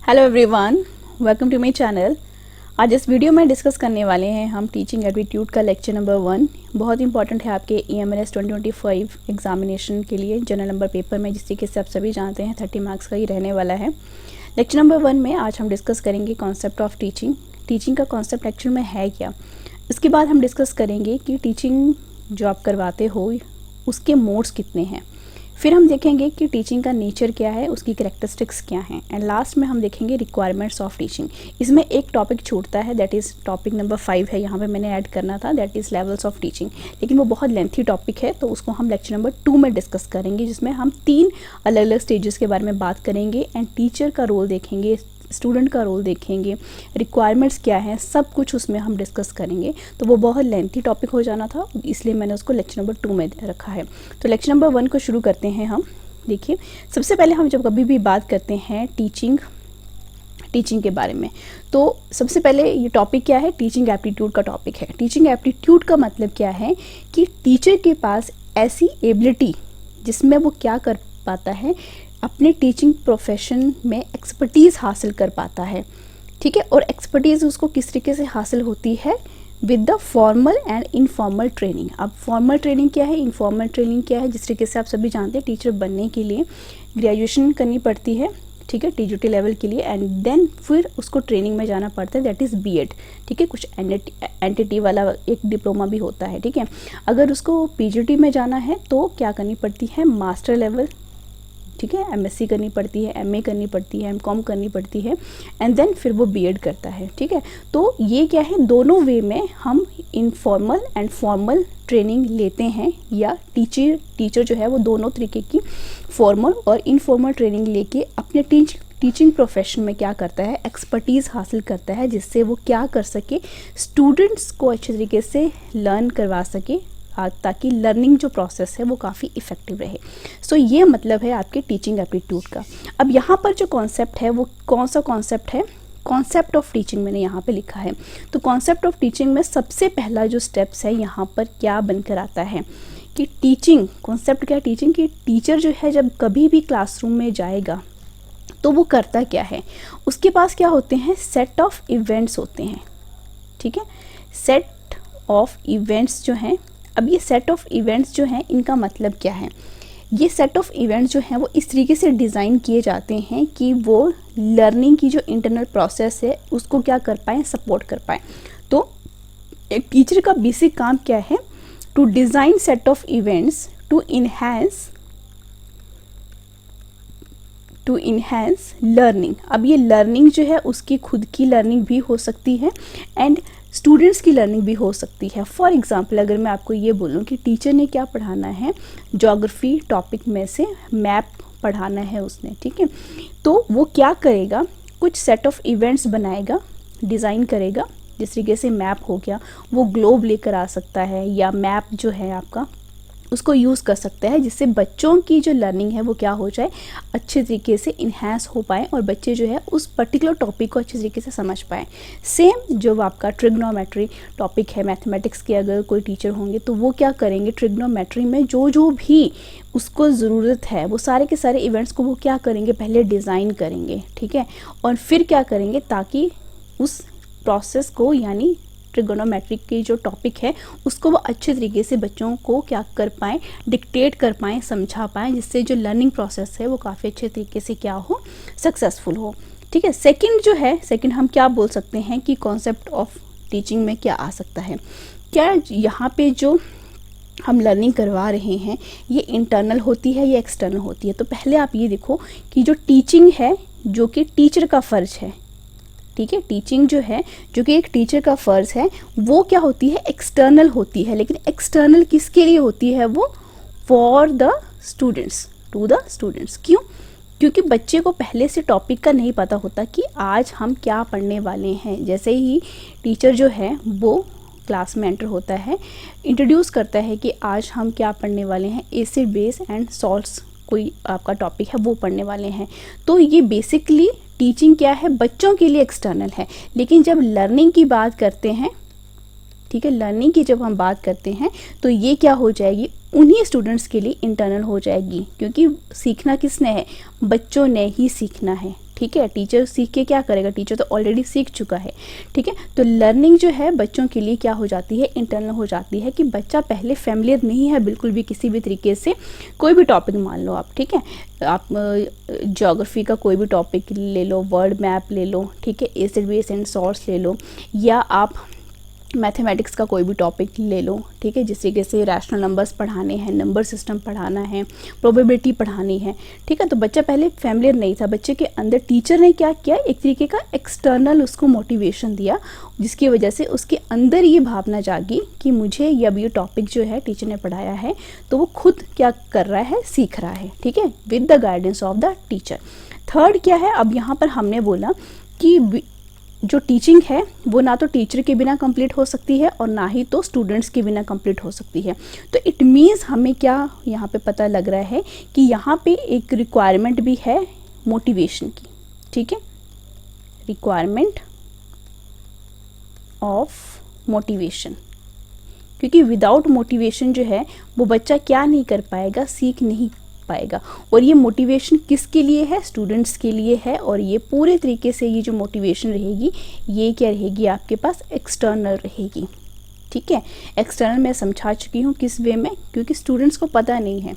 Hello everyone, welcome to my channel. आज इस video में डिस्कस करने वाले हैं हम टीचिंग एप्टीट्यूड का लेक्चर नंबर 1। बहुत इंपॉर्टेंट है आपके EMNS 2025 एग्जामिनेशन के लिए जनरल नंबर पेपर में, जिस तरीके से आप सभी जानते हैं 30 मार्क्स का ही रहने वाला है। लेक्चर नंबर 1 में आज हम डिस्कस करेंगे कॉन्सेप्ट ऑफ टीचिंग का कॉन्सेप्ट एक्चुअल में है क्या। इसके बाद हम डिस्कस करेंगे कि टीचिंग जो आप करवाते हो उसके मोड्स कितने हैं। फिर हम देखेंगे कि टीचिंग का नेचर क्या है, उसकी कैरेक्टरिस्टिक्स क्या हैं, एंड लास्ट में हम देखेंगे रिक्वायरमेंट्स ऑफ टीचिंग। इसमें एक टॉपिक छूटता है, दैट इज़ टॉपिक नंबर 5 है, यहाँ पे मैंने ऐड करना था, that is levels of teaching, लेकिन वो बहुत लेंथी टॉपिक है, तो उसको हम लेक्चर नंबर 2 में डिस्कस करेंगे, जिसमें हम 3 अलग अलग स्टेजेस के बारे में बात करेंगे एंड टीचर का रोल देखेंगे, स्टूडेंट का रोल देखेंगे, रिक्वायरमेंट्स क्या है, सब कुछ उसमें हम डिस्कस करेंगे। तो वो बहुत लेंथी टॉपिक हो जाना था, इसलिए मैंने उसको लेक्चर नंबर 2 में रखा है। तो लेक्चर नंबर 1 को शुरू करते हैं हम। देखिए, सबसे पहले हम जब कभी भी बात करते हैं टीचिंग के बारे में, तो सबसे पहले ये टॉपिक क्या है, टीचिंग एप्टीट्यूड का टॉपिक है। टीचिंग एप्टीट्यूड का मतलब क्या है कि टीचर के पास ऐसी एबिलिटी जिसमें वो क्या कर पाता है, अपने टीचिंग प्रोफेशन में एक्सपर्टीज़ हासिल कर पाता है। ठीक है, और एक्सपर्टीज़ उसको किस तरीके से हासिल होती है, with the formal and informal training. अब फॉर्मल ट्रेनिंग क्या है, इनफॉर्मल ट्रेनिंग क्या है, जिस तरीके से आप सभी जानते हैं टीचर बनने के लिए ग्रेजुएशन करनी पड़ती है, ठीक है, TGT लेवल के लिए, एंड देन फिर उसको ट्रेनिंग में जाना पड़ता है, दैट इज़ B.Ed। ठीक है, कुछ एंटिटी वाला एक डिप्लोमा भी होता है। ठीक है, अगर उसको PGT में जाना है तो क्या करनी पड़ती है, मास्टर लेवल, ठीक है, MSc करनी पड़ती है, MA करनी पड़ती है, MCOM करनी पड़ती है, एंड देन फिर वो B.Ed करता है। ठीक है, तो ये क्या है, दोनों वे में हम इनफॉर्मल एंड फॉर्मल ट्रेनिंग लेते हैं, या टीचर जो है वो दोनों तरीके की फॉर्मल और इनफॉर्मल ट्रेनिंग लेके अपने टीचिंग प्रोफेशन में क्या करता है, एक्सपर्टीज़ हासिल करता है, जिससे वो क्या कर सके, स्टूडेंट्स को अच्छे तरीके से लर्न करवा सके, ताकि लर्निंग जो प्रोसेस है वो काफ़ी इफ़ेक्टिव रहे। सो ये मतलब है आपके टीचिंग एप्टीट्यूड का। अब यहाँ पर जो कॉन्सेप्ट है वो कौन सा कॉन्सेप्ट है, कॉन्सेप्ट ऑफ टीचिंग मैंने यहाँ पे लिखा है। तो कॉन्सेप्ट ऑफ टीचिंग में सबसे पहला जो स्टेप्स है यहाँ पर क्या बनकर आता है कि टीचिंग कॉन्सेप्ट क्या है, टीचिंग की टीचर जो है जब कभी भी क्लासरूम में जाएगा तो वो करता क्या है, उसके पास क्या होते हैं, सेट ऑफ इवेंट्स होते हैं। ठीक है, सेट ऑफ इवेंट्स जो हैं, अब ये सेट ऑफ इवेंट्स जो हैं इनका मतलब क्या है, ये सेट ऑफ इवेंट्स जो हैं वो इस तरीके से डिज़ाइन किए जाते हैं कि वो लर्निंग की जो इंटरनल प्रोसेस है उसको क्या कर पाएँ, सपोर्ट कर पाएँ। तो एक टीचर का बेसिक काम क्या है, to design set of events to enhance learning. अब ये लर्निंग जो है उसकी खुद की लर्निंग भी हो सकती है एंड स्टूडेंट्स की लर्निंग भी हो सकती है। फॉर एग्जांपल अगर मैं आपको ये बोलूँ कि टीचर ने क्या पढ़ाना है, ज्योग्राफी टॉपिक में से मैप पढ़ाना है उसने, ठीक है, तो वो क्या करेगा, कुछ सेट ऑफ इवेंट्स बनाएगा, डिज़ाइन करेगा। जिस तरीके से मैप हो गया, वो ग्लोब लेकर आ सकता है, या मैप जो है आपका उसको यूज़ कर सकता है, जिससे बच्चों की जो लर्निंग है वो क्या हो जाए, अच्छे तरीके से इन्हेंस हो पाए और बच्चे जो है उस पर्टिकुलर टॉपिक को अच्छे तरीके से समझ पाएँ। सेम जो आपका ट्रिग्नोमेट्री टॉपिक है, मैथमेटिक्स के अगर कोई टीचर होंगे तो वो क्या करेंगे, ट्रिग्नोमेट्री में जो भी उसको ज़रूरत है वो सारे के सारे इवेंट्स को वो क्या करेंगे, पहले डिज़ाइन करेंगे। ठीक है, और फिर क्या करेंगे, ताकि उस प्रोसेस को, यानी ट्रिगोनोमेट्रिक की जो टॉपिक है उसको वो अच्छे तरीके से बच्चों को क्या कर पाएँ, डिक्टेट कर पाएँ, समझा पाएँ, जिससे जो लर्निंग प्रोसेस है वो काफ़ी अच्छे तरीके से क्या हो, सक्सेसफुल हो। ठीक है, सेकंड हम क्या बोल सकते हैं कि कॉन्सेप्ट ऑफ टीचिंग में क्या आ सकता है, क्या यहाँ पे जो हम लर्निंग करवा रहे हैं ये इंटरनल होती है या एक्सटर्नल होती है। तो पहले आप ये देखो कि जो टीचिंग है जो कि टीचर का फ़र्ज है, ठीक है, टीचिंग जो है जो कि एक टीचर का फ़र्ज़ है वो क्या होती है, एक्सटर्नल होती है। लेकिन एक्सटर्नल किसके लिए होती है, वो for the students, to the students. क्यों, क्योंकि बच्चे को पहले से टॉपिक का नहीं पता होता कि आज हम क्या पढ़ने वाले हैं। जैसे ही टीचर जो है वो क्लास में एंटर होता है, इंट्रोड्यूस करता है कि आज हम क्या पढ़ने वाले हैं, एसिड बेस एंड सॉल्ट्स कोई आपका टॉपिक है वो पढ़ने वाले हैं। तो ये बेसिकली टीचिंग क्या है, बच्चों के लिए एक्सटर्नल है। लेकिन जब लर्निंग की बात करते हैं, ठीक है, लर्निंग की जब हम बात करते हैं तो ये क्या हो जाएगी, उन्हीं स्टूडेंट्स के लिए इंटरनल हो जाएगी, क्योंकि सीखना किसने है, बच्चों ने ही सीखना है। ठीक है। टीचर सीख के क्या करेगा, टीचर तो ऑलरेडी सीख चुका है, ठीक है। तो लर्निंग जो है बच्चों के लिए क्या हो जाती है, इंटरनल हो जाती है कि बच्चा पहले फैमिलियर नहीं है बिल्कुल भी किसी भी तरीके से, कोई भी टॉपिक मान लो आप, ठीक है। आप ज्योग्राफी का कोई भी टॉपिक ले लो, वर्ड मैप ले लो, ठीक है, एसिड बेस एंड सॉल्ट्स ले लो, या आप मैथमेटिक्स का कोई भी टॉपिक ले लो, ठीक है। जिस तरीके से रैशनल नंबर्स पढ़ाने हैं, नंबर सिस्टम पढ़ाना है, प्रोबेबिलिटी पढ़ानी है, ठीक है। तो बच्चा पहले फैमिलियर नहीं था, बच्चे के अंदर टीचर ने क्या किया, एक तरीके का एक्सटर्नल उसको मोटिवेशन दिया, जिसकी वजह से उसके अंदर ये भावना जागी कि मुझे अब ये टॉपिक जो है टीचर ने पढ़ाया है तो वो खुद क्या कर रहा है, सीख रहा है, ठीक है, with the guidance of the teacher. Third क्या है, अब यहाँ पर हमने बोला कि जो टीचिंग है वो ना तो टीचर के बिना कंप्लीट हो सकती है और ना ही तो स्टूडेंट्स के बिना कंप्लीट हो सकती है। तो इट मीन्स हमें क्या यहाँ पे पता लग रहा है कि यहाँ पे एक रिक्वायरमेंट भी है मोटिवेशन की, ठीक है, रिक्वायरमेंट ऑफ मोटिवेशन, क्योंकि विदाउट मोटिवेशन जो है वो बच्चा क्या नहीं कर पाएगा, सीख नहीं पाएगा। और ये मोटिवेशन किसके लिए है, स्टूडेंट्स के लिए है। और ये पूरे तरीके से ये जो मोटिवेशन रहेगी ये क्या रहेगी, आपके पास एक्सटर्नल रहेगी, ठीक है। एक्सटर्नल मैं समझा चुकी हूँ किस वे में, क्योंकि स्टूडेंट्स को पता नहीं है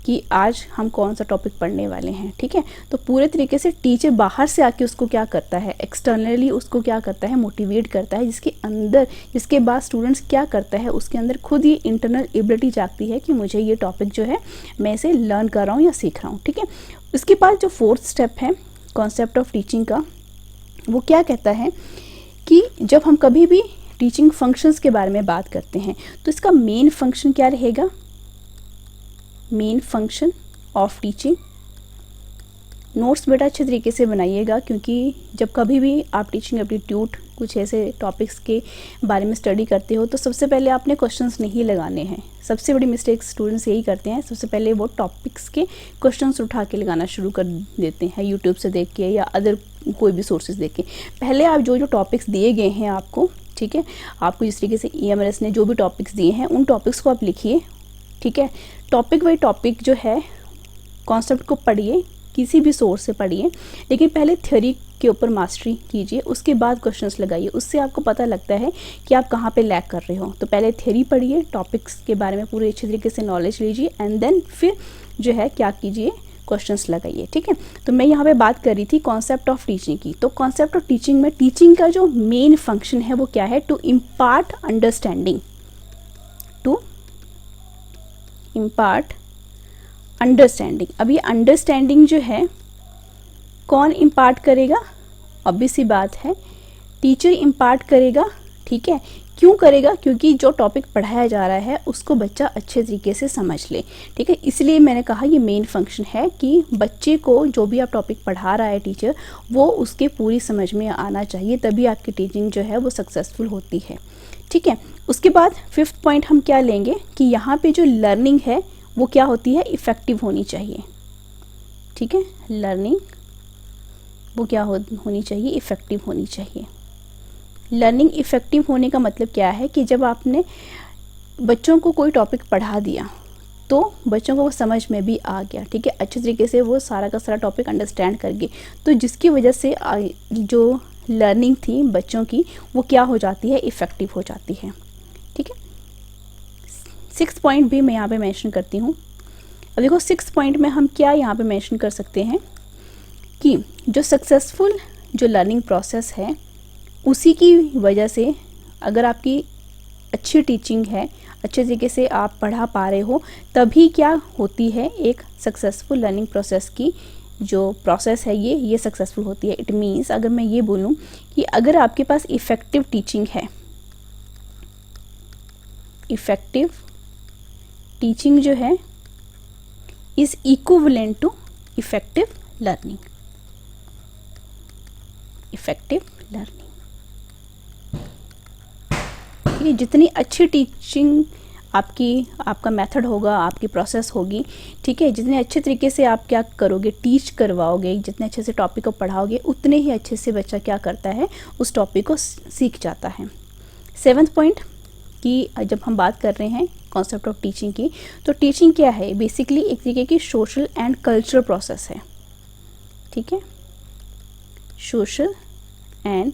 कि आज हम कौन सा टॉपिक पढ़ने वाले हैं, ठीक है। तो पूरे तरीके से टीचर बाहर से आके उसको क्या करता है, एक्सटर्नली उसको क्या करता है, मोटिवेट करता है, जिसके अंदर, जिसके बाद स्टूडेंट्स क्या करता है, उसके अंदर खुद ये इंटरनल एबिलिटी जागती है कि मुझे ये टॉपिक जो है मैं इसे लर्न कर रहा हूँ या सीख रहा हूँ, ठीक है। उसके बाद जो फोर्थ स्टेप है कॉन्सेप्ट ऑफ टीचिंग का, वो क्या कहता है कि जब हम कभी भी टीचिंग फंक्शंस के बारे में बात करते हैं तो इसका मेन फंक्शन क्या रहेगा, main function of teaching. Notes बेटा अच्छे तरीके से बनाइएगा, क्योंकि जब कभी भी आप टीचिंग एप्टीट्यूड कुछ ऐसे टॉपिक्स के बारे में स्टडी करते हो तो सबसे पहले आपने क्वेश्चंस नहीं लगाने हैं। सबसे बड़ी मिस्टेक स्टूडेंट्स यही करते हैं, सबसे पहले वो टॉपिक्स के क्वेश्चंस उठा के लगाना शुरू कर देते हैं, यूट्यूब से देख के या अदर कोई भी सोर्सेज देख के। पहले आप जो जो टॉपिक्स दिए गए हैं आपको, ठीक है, आपको जिस तरीके से EMRS ने जो भी टॉपिक्स दिए हैं उन टॉपिक्स को आप लिखिए, ठीक है। टॉपिक बाई टॉपिक जो है कॉन्सेप्ट को पढ़िए, किसी भी सोर्स से पढ़िए, लेकिन पहले थ्योरी के ऊपर मास्टरी कीजिए, उसके बाद क्वेश्चंस लगाइए। उससे आपको पता लगता है कि आप कहाँ पे लैग कर रहे हो। तो पहले थ्योरी पढ़िए, टॉपिक्स के बारे में पूरे अच्छे तरीके से नॉलेज लीजिए, एंड देन फिर जो है क्या कीजिए, क्वेश्चंस लगाइए, ठीक है। तो मैं यहाँ पे बात कर रही थी कॉन्सेप्ट ऑफ टीचिंग की। तो कॉन्सेप्ट ऑफ टीचिंग में टीचिंग का जो मेन फंक्शन है वो क्या है, to impart understanding, to impart understanding. अब ये अंडरस्टैंडिंग जो है कौन इम्पार्ट करेगा, ऑब्वियस सी बात है टीचर इम्पार्ट करेगा, ठीक है। क्यों करेगा, क्योंकि जो टॉपिक पढ़ाया जा रहा है उसको बच्चा अच्छे तरीके से समझ ले, ठीक है। इसलिए मैंने कहा ये मेन फंक्शन है कि बच्चे को जो भी आप टॉपिक पढ़ा रहा है टीचर, वो उसके पूरी समझ में आना चाहिए, तभी आपकी टीचिंग जो है वो सक्सेसफुल होती है, ठीक है। उसके बाद फिफ्थ पॉइंट हम क्या लेंगे कि यहाँ पे जो लर्निंग है वो क्या होती है, इफ़ेक्टिव होनी चाहिए, ठीक है। लर्निंग वो क्या होनी चाहिए, इफ़ेक्टिव होनी चाहिए। लर्निंग इफ़ेक्टिव होने का मतलब क्या है कि जब आपने बच्चों को कोई टॉपिक पढ़ा दिया तो बच्चों को वो समझ में भी आ गया, ठीक है, अच्छे तरीके से वो सारा का सारा टॉपिक अंडरस्टैंड कर गए, तो जिसकी वजह से जो लर्निंग थी बच्चों की वो क्या हो जाती है, इफ़ेक्टिव हो जाती है, ठीक है। 6 पॉइंट भी मैं यहाँ पे मेंशन करती हूँ। अब देखो 6 पॉइंट में हम क्या यहाँ पे मेंशन कर सकते हैं कि जो सक्सेसफुल जो लर्निंग प्रोसेस है उसी की वजह से, अगर आपकी अच्छी टीचिंग है, अच्छे तरीके से आप पढ़ा पा रहे हो, तभी क्या होती है, एक सक्सेसफुल लर्निंग प्रोसेस की जो प्रोसेस है ये सक्सेसफुल होती है। इट मीन्स अगर मैं ये बोलूँ कि अगर आपके पास इफ़ेक्टिव टीचिंग है, इफ़ेक्टिव टीचिंग जो है is equivalent to effective learning, effective learning, ठीक है। जितनी अच्छी टीचिंग आपका मेथड होगा, आपकी प्रोसेस होगी, ठीक है, जितने अच्छे तरीके से आप क्या करोगे, टीच करवाओगे, जितने अच्छे से टॉपिक को पढ़ाओगे, उतने ही अच्छे से बच्चा क्या करता है, उस टॉपिक को सीख जाता है। 7th पॉइंट कि जब हम बात कर रहे हैं कॉन्सेप्ट ऑफ टीचिंग की, तो टीचिंग क्या है, बेसिकली एक तरीके की सोशल एंड कल्चरल प्रोसेस है, ठीक है। सोशल एंड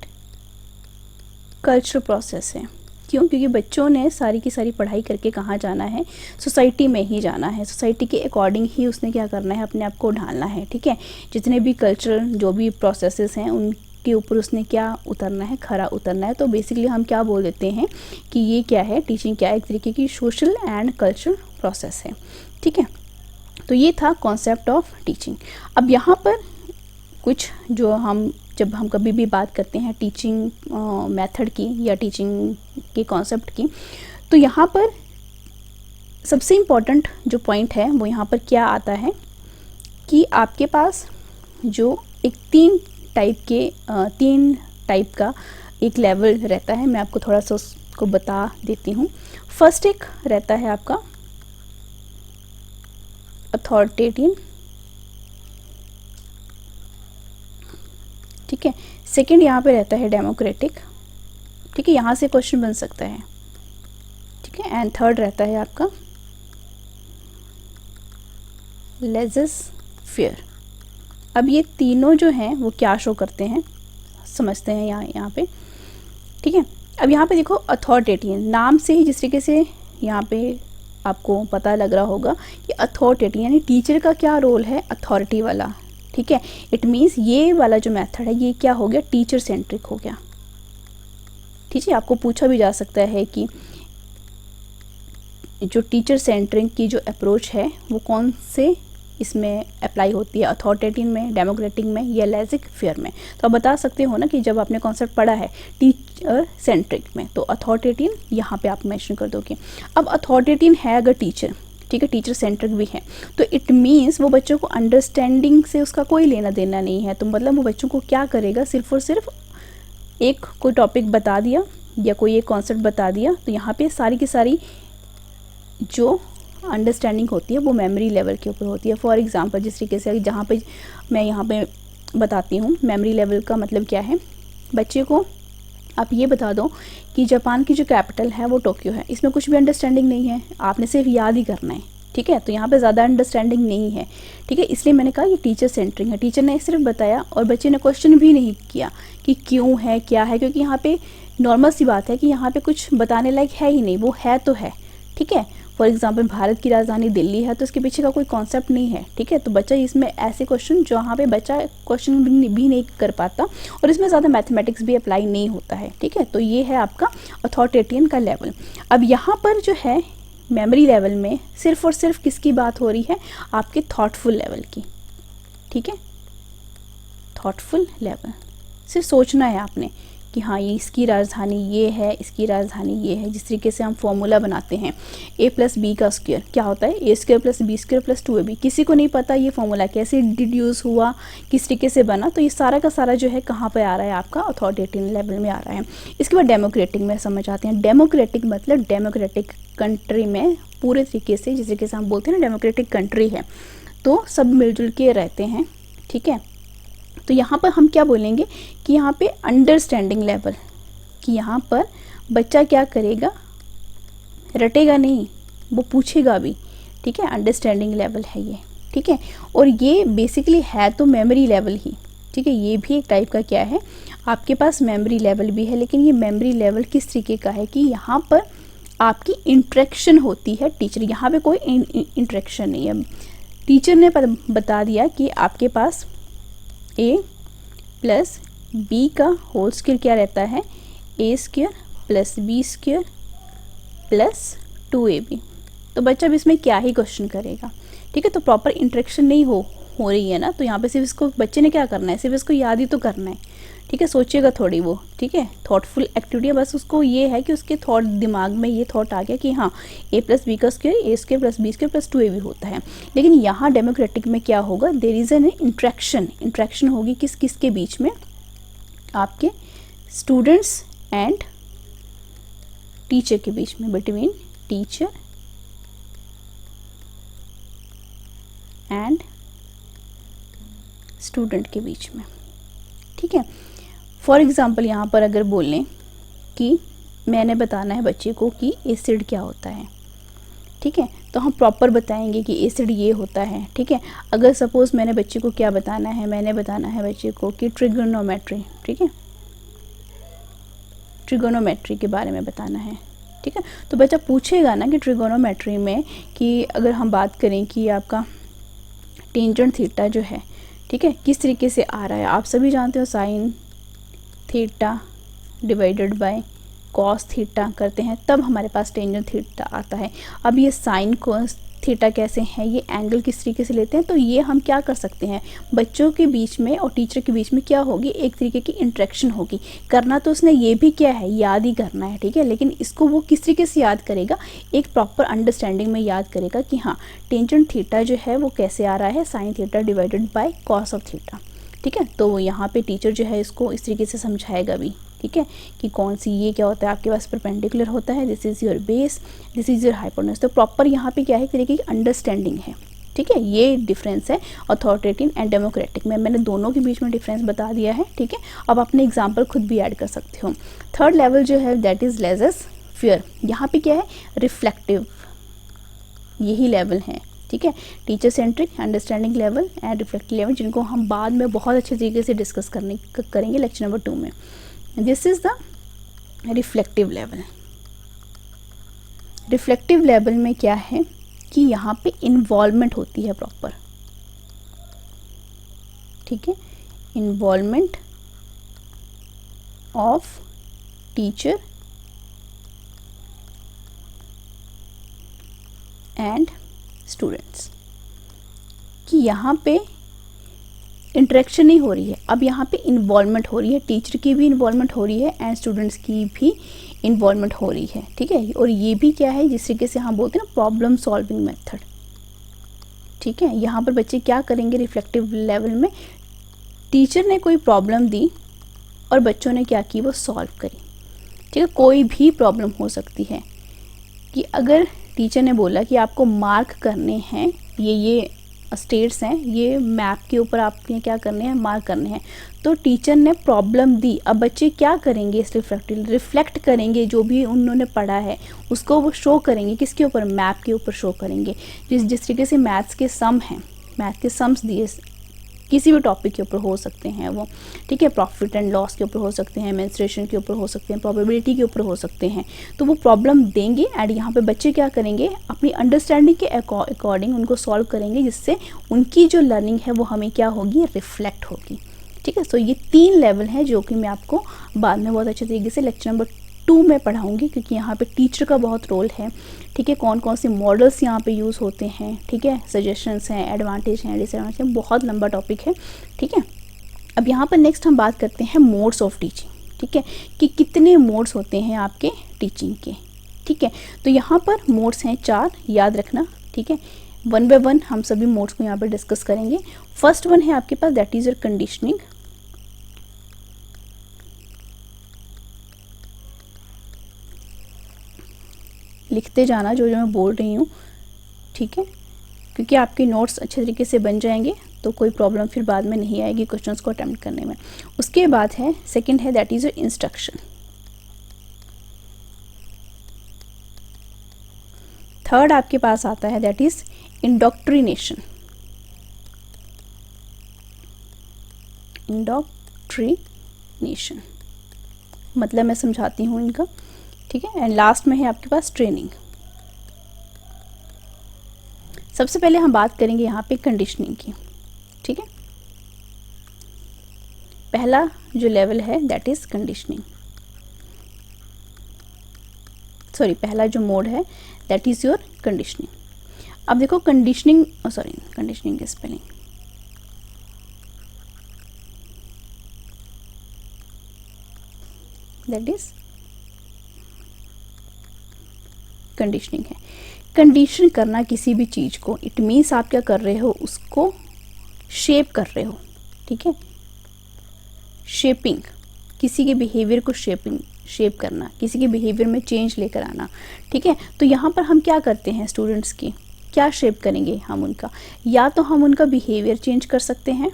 कल्चरल प्रोसेस है। क्यों? क्योंकि बच्चों ने सारी की सारी पढ़ाई करके कहाँ जाना है, सोसाइटी में ही जाना है। सोसाइटी के अकॉर्डिंग ही उसने क्या करना है, अपने आप को ढालना है। ठीक है, जितने भी कल्चरल जो भी प्रोसेसेस हैं उनके ऊपर उसने क्या उतरना है, खरा उतरना है। तो बेसिकली हम क्या बोल देते हैं कि ये क्या है, टीचिंग क्या है, एक तरीके की सोशल एंड कल्चरल प्रोसेस है। ठीक है, तो ये था कॉन्सेप्ट ऑफ टीचिंग। अब यहाँ पर कुछ जो जब हम कभी भी बात करते हैं टीचिंग मेथड की या टीचिंग के कॉन्सेप्ट की, तो यहाँ पर सबसे इम्पॉर्टेंट जो पॉइंट है वो यहाँ पर क्या आता है कि आपके पास जो एक तीन टाइप का एक लेवल रहता है। मैं आपको थोड़ा सा उसको बता देती हूँ। फर्स्ट एक रहता है आपका अथॉरिटेटिव, ठीक है। सेकंड यहाँ पे रहता है डेमोक्रेटिक, ठीक है, यहाँ से क्वेश्चन बन सकता है, ठीक है। एंड थर्ड रहता है आपका लेज़र-फेयर। अब ये तीनों जो हैं वो क्या शो करते हैं, समझते हैं यहाँ पे, ठीक है। अब यहाँ पे देखो अथॉरिटेटिव, नाम से ही जिस तरीके से यहाँ पे आपको पता लग रहा होगा कि अथॉरिटेटिव यानी टीचर का क्या रोल है, अथॉरिटी वाला, ठीक है। इट मीन्स ये वाला जो मेथड है ये क्या हो गया, टीचर सेंट्रिक हो गया, ठीक है। आपको पूछा भी जा सकता है कि जो टीचर सेंट्रिक की जो अप्रोच है वो कौन से इसमें अप्लाई होती है, अथॉरिटेटिव में, डेमोक्रेटिक में या लेज़र-फेयर में। तो आप बता सकते हो ना कि जब आपने कॉन्सेप्ट पढ़ा है टीचर सेंट्रिक में तो अथॉरिटेटिव यहाँ पे आप मेंशन कर दोगे। अब अथॉरिटेटिव है अगर टीचर, ठीक है, टीचर सेंट्रिक भी है, तो इट मीन्स वो बच्चों को अंडरस्टैंडिंग से उसका कोई लेना देना नहीं है। तो मतलब वो बच्चों को क्या करेगा, सिर्फ और सिर्फ एक कोई टॉपिक बता दिया या कोई एक कॉन्सेप्ट बता दिया, तो यहाँ पे सारी की सारी जो अंडरस्टैंडिंग होती है वो मेमोरी लेवल के ऊपर होती है। फॉर एग्जांपल जिस तरीके से जहाँ पे मैं यहाँ पे बताती हूँ मेमोरी लेवल का मतलब क्या है, बच्चे को आप ये बता दो कि जापान की जो कैपिटल है वो टोक्यो है, इसमें कुछ भी अंडरस्टैंडिंग नहीं है, आपने सिर्फ याद ही करना है, ठीक है। तो यहाँ पे ज़्यादा अंडरस्टैंडिंग नहीं है, ठीक है, इसलिए मैंने कहा ये टीचर सेंट्रिक है। टीचर ने सिर्फ बताया और बच्चे ने क्वेश्चन भी नहीं किया कि क्यों है, क्या है, क्योंकि यहाँ पे नॉर्मल सी बात है कि यहाँ पे कुछ बताने लायक है ही नहीं, वो है तो है, ठीक है। फॉर एग्जाम्पल भारत की राजधानी दिल्ली है तो इसके पीछे का कोई कॉन्सेप्ट नहीं है, ठीक है। तो बच्चा इसमें ऐसे क्वेश्चन जहाँ पे बच्चा क्वेश्चन भी नहीं कर पाता और इसमें ज़्यादा मैथमेटिक्स भी अप्लाई नहीं होता है, ठीक है। तो ये है आपका अथॉरिटेटिव का लेवल। अब यहाँ पर जो है मेमोरी लेवल में सिर्फ और सिर्फ किसकी बात हो रही है, आपके थॉटफुल लेवल की, ठीक है। थॉटफुल लेवल, सिर्फ सोचना है आपने कि हाँ ये इसकी राजधानी ये है, इसकी राजधानी ये है। जिस तरीके से हम फॉर्मूला बनाते हैं a+b का स्क्वायर क्या होता है, a² + b² + 2ab। किसी को नहीं पता ये फॉर्मूला कैसे डिड्यूस हुआ, किस तरीके से बना। तो ये सारा का सारा जो है कहाँ पे आ रहा है, आपका अथॉरिटेटिव लेवल में आ रहा है। इसके बाद डेमोक्रेटिक में समझ आते हैं। डेमोक्रेटिक मतलब डेमोक्रेटिक कंट्री में पूरे तरीके से, जिस तरीके से हम बोलते हैं ना डेमोक्रेटिक कंट्री है तो सब मिलजुल के रहते हैं, ठीक है। तो यहाँ पर हम क्या बोलेंगे कि यहाँ पे अंडरस्टैंडिंग लेवल, कि यहाँ पर बच्चा क्या करेगा, रटेगा नहीं, वो पूछेगा भी, ठीक है। अंडरस्टैंडिंग लेवल है ये, ठीक है। और ये बेसिकली है तो मेमोरी लेवल ही, ठीक है। ये भी एक टाइप का क्या है, आपके पास मेमोरी लेवल भी है, लेकिन ये मेमोरी लेवल किस तरीके का है कि यहाँ पर आपकी इंटरेक्शन होती है टीचर, यहाँ पे कोई इंटरेक्शन नहीं है। टीचर ने बता दिया कि आपके पास a + b का होल स्क्वायर क्या रहता है, a² + b² + 2ab। तो बच्चा अब इसमें क्या ही क्वेश्चन करेगा, ठीक है। तो प्रॉपर इंटरेक्शन नहीं हो रही है ना, तो यहाँ पे सिर्फ इसको बच्चे ने क्या करना है, सिर्फ इसको याद ही तो करना है, ठीक है। सोचेगा थोड़ी वो, ठीक है, थॉटफुल एक्टिविटी है। बस उसको ये है कि उसके थॉट दिमाग में ये थॉट आ गया कि हाँ a+b का स्क्वायर a² + b² + 2ab होता है। लेकिन यहाँ डेमोक्रेटिक में क्या होगा, देयर इज़ एन इंट्रैक्शन होगी किस किस के बीच में, आपके स्टूडेंट्स एंड टीचर के बीच में, बिटवीन टीचर एंड स्टूडेंट के बीच में, ठीक है। फॉर एग्ज़ाम्पल यहाँ पर अगर बोलें कि मैंने बताना है बच्चे को कि एसिड क्या होता है, ठीक ठीक है। तो हम प्रॉपर बताएंगे कि एसिड ये होता है, ठीक है। अगर सपोज मैंने बच्चे को क्या बताना है, मैंने बताना है बच्चे को कि ट्रिगोनोमेट्री, ठीक है, ट्रिगोनोमेट्री के बारे में बताना है, ठीक है। तो बच्चा पूछेगा ना कि ट्रिगोनोमेट्री में कि अगर हम बात करें कि आपका टेंजेंट थीटा जो है, ठीक है, किस तरीके से आ रहा है। आप सभी जानते हो sine theta divided by cos theta करते हैं तब हमारे पास टेंजेंट थीटा आता है। अब ये साइन कॉस थीटा कैसे हैं, ये एंगल किस तरीके से लेते हैं, तो ये हम क्या कर सकते हैं, बच्चों के बीच में और टीचर के बीच में क्या होगी, एक तरीके की इंटरेक्शन होगी। करना तो उसने ये भी क्या है, याद ही करना है, ठीक है, लेकिन इसको वो किस तरीके से याद करेगा, एक प्रॉपर अंडरस्टैंडिंग में याद करेगा कि हाँ टेंजेंट थीटा जो है वो कैसे आ रहा है, sine theta divided by cos of theta, ठीक है। तो यहाँ पे टीचर जो है इसको इस तरीके से समझाएगा भी, ठीक है, कि कौन सी ये क्या होता है, आपके पास परपेंडिकुलर होता है, this is your base, this is your hypotenuse. तो प्रॉपर यहाँ पे क्या है, एक तरीके की अंडरस्टैंडिंग है, ठीक है। ये डिफरेंस है अथॉरिटेटिव एंड डेमोक्रेटिक में। मैंने दोनों के बीच में डिफरेंस बता दिया है, ठीक है। अब अपने एग्जाम्पल खुद भी ऐड कर सकते हो। थर्ड लेवल जो है दैट इज़ लेजस फियर। यहाँ पे क्या है, रिफ्लेक्टिव, यही लेवल है, ठीक है। Teacher centric, understanding level and reflective level, जिनको हम बाद में बहुत अच्छे तरीके से डिस्कस करेंगे लेक्चर नंबर 2 में। This is the reflective level. Reflective level में क्या है कि यहाँ पे इन्वॉल्वमेंट होती है प्रॉपर, ठीक है, involvement of teacher and students, कि यहाँ पे इंटरेक्शन नहीं हो रही है, अब यहाँ पे इन्वॉल्वमेंट हो रही है, टीचर की भी इन्वॉल्वमेंट हो रही है एंड स्टूडेंट्स की भी इन्वॉल्वमेंट हो रही है, ठीक है। और ये भी क्या है, जिस तरीके से हम बोलते हैं ना प्रॉब्लम सॉल्विंग मेथड, ठीक है। यहाँ पर बच्चे क्या करेंगे, रिफ्लेक्टिव लेवल में टीचर ने कोई प्रॉब्लम दी और बच्चों ने क्या की, वो सॉल्व करी, ठीक है। कोई भी प्रॉब्लम हो सकती है कि अगर टीचर ने बोला कि आपको मार्क करने हैं, ये स्टेट्स हैं, ये मैप के ऊपर आपने क्या करने हैं, मार्क करने हैं, तो टीचर ने प्रॉब्लम दी। अब बच्चे क्या करेंगे, इस रिफ्लेक्ट करेंगे, जो भी उन्होंने पढ़ा है उसको वो शो करेंगे, किसके ऊपर, मैप के ऊपर शो करेंगे। जिस तरीके से मैथ्स के सम हैं, मैथ के सम्स दिए किसी भी टॉपिक के ऊपर हो सकते हैं वो, ठीक है, प्रॉफिट एंड लॉस के ऊपर हो सकते हैं, मेंस्ट्रुएशन के ऊपर हो सकते हैं, प्रोबेबिलिटी के ऊपर हो सकते हैं। तो वो प्रॉब्लम देंगे एंड यहाँ पे बच्चे क्या करेंगे, अपनी अंडरस्टैंडिंग के अकॉर्डिंग उनको सॉल्व करेंगे, जिससे उनकी जो लर्निंग है वो हमें क्या होगी, रिफ्लेक्ट होगी, ठीक है। सो ये 3 लेवल हैं जो कि मैं आपको बाद में बहुत अच्छे तरीके से लेक्चर नंबर 2 में पढ़ाऊंगी, क्योंकि यहाँ पे टीचर का बहुत रोल है, ठीक है। कौन कौन से मॉडल्स यहाँ पे यूज़ होते हैं, ठीक है, सजेशंस हैं, एडवांटेज हैं, डिसएडवांटेज हैं, बहुत लंबा टॉपिक है, ठीक है। अब यहाँ पर नेक्स्ट हम बात करते हैं मोड्स ऑफ टीचिंग, ठीक है, कि कितने मोड्स होते हैं आपके टीचिंग के, ठीक है। तो यहाँ पर मोड्स हैं 4, याद रखना, ठीक है। 1 बाय 1 हम सभी मोड्स को यहाँ पर डिस्कस करेंगे। फर्स्ट वन है आपके पास दैट इज़ योर कंडीशनिंग, लिखते जाना जो जो मैं बोल रही हूँ, ठीक है, क्योंकि आपके नोट्स अच्छे तरीके से बन जाएंगे तो कोई प्रॉब्लम फिर बाद में नहीं आएगी क्वेश्चंस को अटेम्प्ट करने में। उसके बाद है सेकंड है that is your instruction. Third आपके पास आता है दैट इज़ इंडोक्ट्रिनेशन, इंडोक्ट्रिनेशन मतलब मैं समझाती हूँ इनका, ठीक है। एंड लास्ट में है आपके पास ट्रेनिंग। सबसे पहले हम बात करेंगे यहाँ पे कंडीशनिंग की, ठीक है। पहला जो लेवल है दैट इज कंडीशनिंग, सॉरी पहला जो मोड है दैट इज योर कंडीशनिंग। अब देखो कंडीशनिंग, सॉरी कंडीशनिंग की स्पेलिंग, दैट इज कंडीशनिंग है। कंडीशन करना किसी भी चीज़ को, इट मीन्स आप क्या कर रहे हो, उसको शेप कर रहे हो, ठीक है। शेपिंग, किसी के बिहेवियर को शेप करना, किसी के बिहेवियर में चेंज लेकर आना, ठीक है। तो यहाँ पर हम क्या करते हैं, स्टूडेंट्स की क्या शेप करेंगे हम उनका, या तो हम उनका बिहेवियर चेंज कर सकते हैं,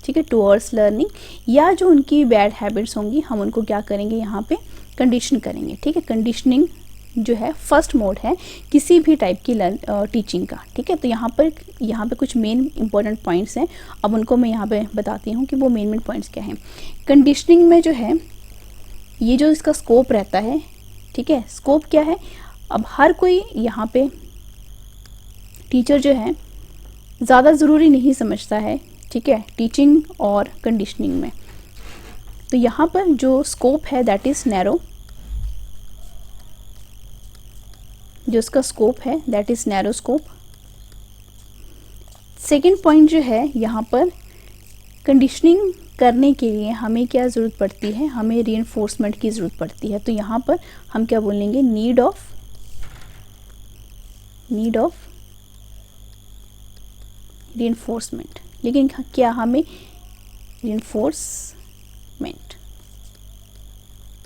ठीक है, टुवर्ड्स लर्निंग, या जो उनकी बैड हैबिट्स होंगी हम उनको क्या करेंगे, यहाँ पे कंडीशन करेंगे, ठीक है। कंडीशनिंग जो है फर्स्ट मोड है किसी भी टाइप की टीचिंग का, ठीक है। तो यहाँ पे कुछ मेन इंपॉर्टेंट पॉइंट्स हैं, अब उनको मैं यहाँ पे बताती हूँ कि वो मेन पॉइंट्स क्या हैं। कंडीशनिंग में जो है ये जो इसका स्कोप रहता है, ठीक है, स्कोप क्या है, अब हर कोई यहाँ पे टीचर जो है ज़्यादा ज़रूरी नहीं समझता है, ठीक है, टीचिंग और कंडीशनिंग में। तो यहाँ पर जो स्कोप है दैट इज़ नैरो, जो इसका स्कोप है that is narrow scope. Second point जो है यहाँ पर कंडीशनिंग करने के लिए हमें क्या ज़रूरत पड़ती है, हमें रीइंफोर्समेंट की ज़रूरत पड़ती है। तो यहाँ पर हम क्या बोलेंगे, नीड ऑफ रीइंफोर्समेंट। लेकिन क्या हमें रीइंफोर्समेंट,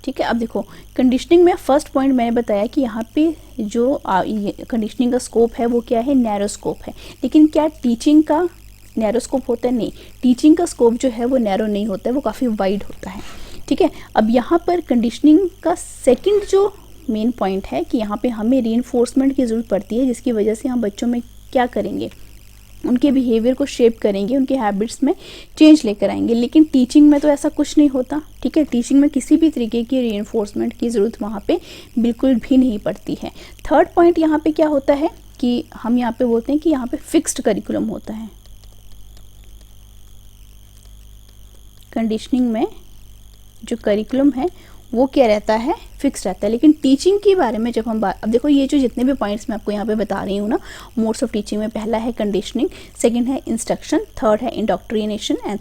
ठीक है। अब देखो कंडीशनिंग में फर्स्ट पॉइंट मैंने बताया कि यहाँ पे जो कंडीशनिंग का स्कोप है वो क्या है, नैरो स्कोप है। लेकिन क्या टीचिंग का नैरो स्कोप होता है? नहीं, टीचिंग का स्कोप जो है वो नैरो नहीं होता है, वो काफ़ी वाइड होता है, ठीक है। अब यहाँ पर कंडीशनिंग का सेकंड जो मेन पॉइंट है कि यहाँ पे हमें रीइंफोर्समेंट की ज़रूरत पड़ती है, जिसकी वजह से हम बच्चों में क्या करेंगे, उनके बिहेवियर को शेप करेंगे, उनके हैबिट्स में चेंज लेकर आएंगे। लेकिन टीचिंग में तो ऐसा कुछ नहीं होता, ठीक है। टीचिंग में किसी भी तरीके की रीइंफोर्समेंट की ज़रूरत वहाँ पे बिल्कुल भी नहीं पड़ती है। थर्ड पॉइंट यहाँ पे क्या होता है कि हम यहाँ पे बोलते हैं कि यहाँ पे फिक्स्ड करिकुलम होता है। कंडीशनिंग में जो करिकुलम है वो क्या रहता है, फिक्स रहता है। लेकिन टीचिंग के बारे में जब हम बात, अब देखो ये जो जितने भी पॉइंट्स मैं आपको यहाँ पे बता रही हूँ ना, मोड्स ऑफ टीचिंग में पहला है कंडीशनिंग, सेकंड है इंस्ट्रक्शन, थर्ड है इंडोक्ट्रिनेशन एंड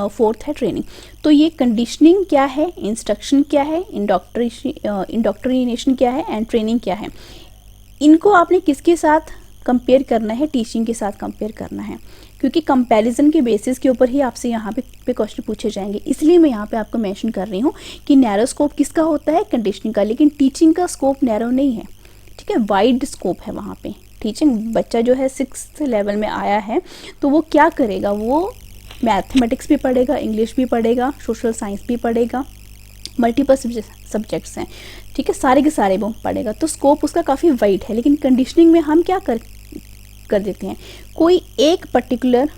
फोर्थ है ट्रेनिंग। तो ये कंडीशनिंग क्या है, इंस्ट्रक्शन क्या है, इंडोक्ट्रिनेशन क्या है एंड ट्रेनिंग क्या है, इनको आपने किसके साथ कंपेयर करना है, टीचिंग के साथ कंपेयर करना है, क्योंकि कंपैरिजन के बेसिस के ऊपर ही आपसे यहाँ पे क्वेश्चन पूछे जाएंगे। इसलिए मैं यहाँ पे आपको मेंशन कर रही हूँ कि नैरो स्कोप किसका होता है, कंडीशनिंग का। लेकिन टीचिंग का स्कोप नैरो नहीं है, ठीक है, वाइड स्कोप है वहाँ पे। टीचिंग बच्चा जो है 6th लेवल में आया है तो वो क्या करेगा, वो मैथमेटिक्स भी पढ़ेगा, इंग्लिश भी पढ़ेगा, सोशल साइंस भी पढ़ेगा, मल्टीपल सब्जेक्ट्स हैं, ठीक है, सारे के सारे वो पढ़ेगा। तो स्कोप उसका काफ़ी वाइड है। लेकिन कंडीशनिंग में हम क्या कर देते हैं, कोई एक पर्टिकुलर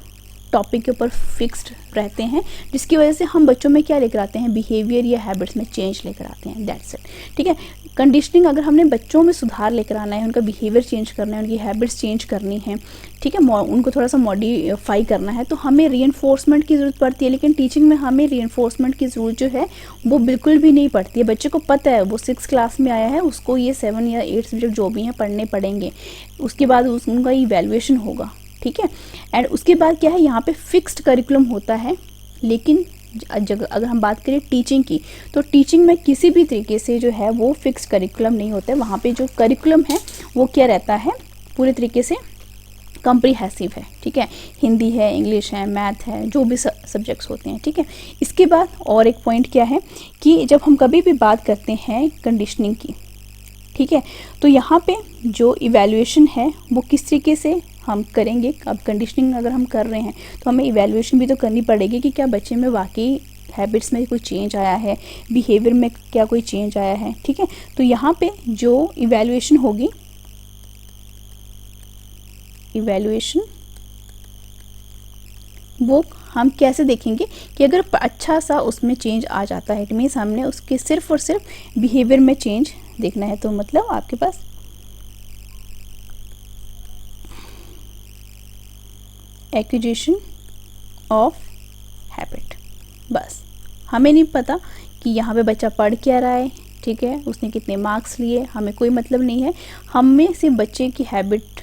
टॉपिक के ऊपर फिक्स्ड रहते हैं, जिसकी वजह से हम बच्चों में क्या लेकर आते हैं, बिहेवियर या हैबिट्स में चेंज लेकर आते हैं, दैट्स इट, ठीक है। कंडीशनिंग अगर हमने बच्चों में सुधार लेकर आना है, उनका बिहेवियर चेंज करना है, उनकी हैबिट्स चेंज करनी है, ठीक है, उनको थोड़ा सा मॉडिफाई करना है, तो हमें रीइंफोर्समेंट की ज़रूरत पड़ती है। लेकिन टीचिंग में हमें रीइंफोर्समेंट की ज़रूरत जो है वो बिल्कुल भी नहीं पड़ती है। बच्चे को पता है, वो 6th क्लास में आया है, उसको ये 7 या 8 सब्जेक्ट जो भी हैं पढ़ने पड़ेंगे, उसके बाद उनका इवैल्यूएशन होगा, ठीक है। एंड उसके बाद क्या है, यहाँ पे फिक्स्ड करिकुलम होता है। लेकिन अगर हम बात करें टीचिंग की, तो टीचिंग में किसी भी तरीके से जो है वो फिक्स्ड करिकुलम नहीं होता है। वहाँ पे जो करिकुलम है वो क्या रहता है, पूरे तरीके से कॉम्प्रिहेंसिव है, ठीक है, हिंदी है, इंग्लिश है, मैथ है, जो भी सब्जेक्ट्स होते हैं, ठीक है। इसके बाद और एक पॉइंट क्या है कि जब हम कभी भी बात करते हैं कंडीशनिंग की, ठीक है, तो यहाँ पे जो इवैल्यूएशन है वो किस तरीके से हम करेंगे। अब कंडीशनिंग अगर हम कर रहे हैं तो हमें इवैल्यूएशन भी तो करनी पड़ेगी कि क्या बच्चे में वाकई हैबिट्स में कोई चेंज आया है, बिहेवियर में क्या कोई चेंज आया है, ठीक है। तो यहाँ पे जो इवैल्यूएशन होगी, इवैल्यूएशन वो हम कैसे देखेंगे कि अगर अच्छा सा उसमें चेंज आ जाता है, इट मीन्स हमने उसके सिर्फ और सिर्फ बिहेवियर में चेंज देखना है। तो मतलब आपके पास एक्विजिशन ऑफ हैबिट, बस हमें नहीं पता कि यहाँ पे बच्चा पढ़ क्या रहा है, ठीक है, उसने कितने मार्क्स लिए, हमें कोई मतलब नहीं है। हमें सिर्फ बच्चे की हैबिट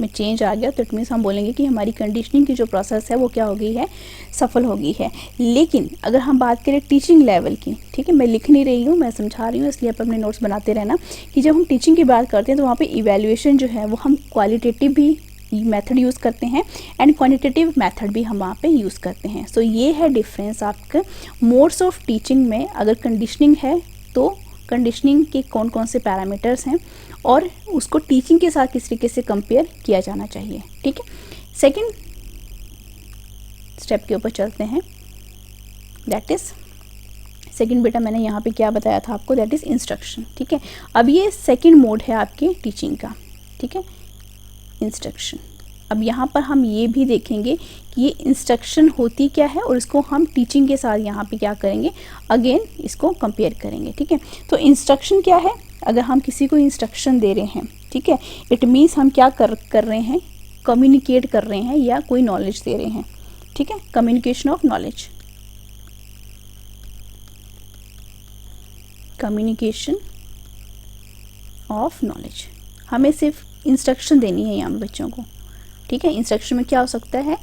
में चेंज आ गया तो इट मीन्स हम बोलेंगे कि हमारी कंडीशनिंग की जो प्रोसेस है वो क्या हो गई है, सफल हो गई है। लेकिन अगर हम बात करें टीचिंग लेवल की, ठीक है, मैं लिख नहीं रही हूँ, मैं समझा रही हूँ, इसलिए आप अपने नोट्स बनाते रहना कि जब हम टीचिंग की बात करते हैं तो वहाँ पे इवैल्यूएशन जो है वो हम क्वालिटेटिव भी मेथड यूज़ करते हैं एंड क्वांटिटेटिव मेथड भी हम वहाँ पे यूज़ करते हैं। सो ये है डिफरेंस आपके मोड्स ऑफ टीचिंग में। अगर कंडीशनिंग है तो कंडीशनिंग के कौन कौन से पैरामीटर्स हैं और उसको टीचिंग के साथ किस तरीके से कंपेयर किया जाना चाहिए, ठीक है। सेकंड स्टेप के ऊपर चलते हैं, दैट इज़ सेकंड बेटा मैंने यहाँ पे क्या बताया था आपको, दैट इज़ इंस्ट्रक्शन। ठीक है, अब ये सेकंड मोड है आपके टीचिंग का। ठीक है, इंस्ट्रक्शन। अब यहाँ पर हम ये भी देखेंगे कि ये इंस्ट्रक्शन होती क्या है और इसको हम टीचिंग के साथ यहाँ पे क्या करेंगे, अगेन इसको कंपेयर करेंगे। ठीक है, तो इंस्ट्रक्शन क्या है, अगर हम किसी को इंस्ट्रक्शन दे रहे हैं, ठीक है, इट मीन्स हम क्या कर रहे हैं, कम्युनिकेट कर रहे हैं या कोई नॉलेज दे रहे हैं। ठीक है, communication of knowledge, communication of knowledge. हमें सिर्फ इंस्ट्रक्शन देनी है यहाँ बच्चों को। ठीक है, इंस्ट्रक्शन में क्या हो सकता है,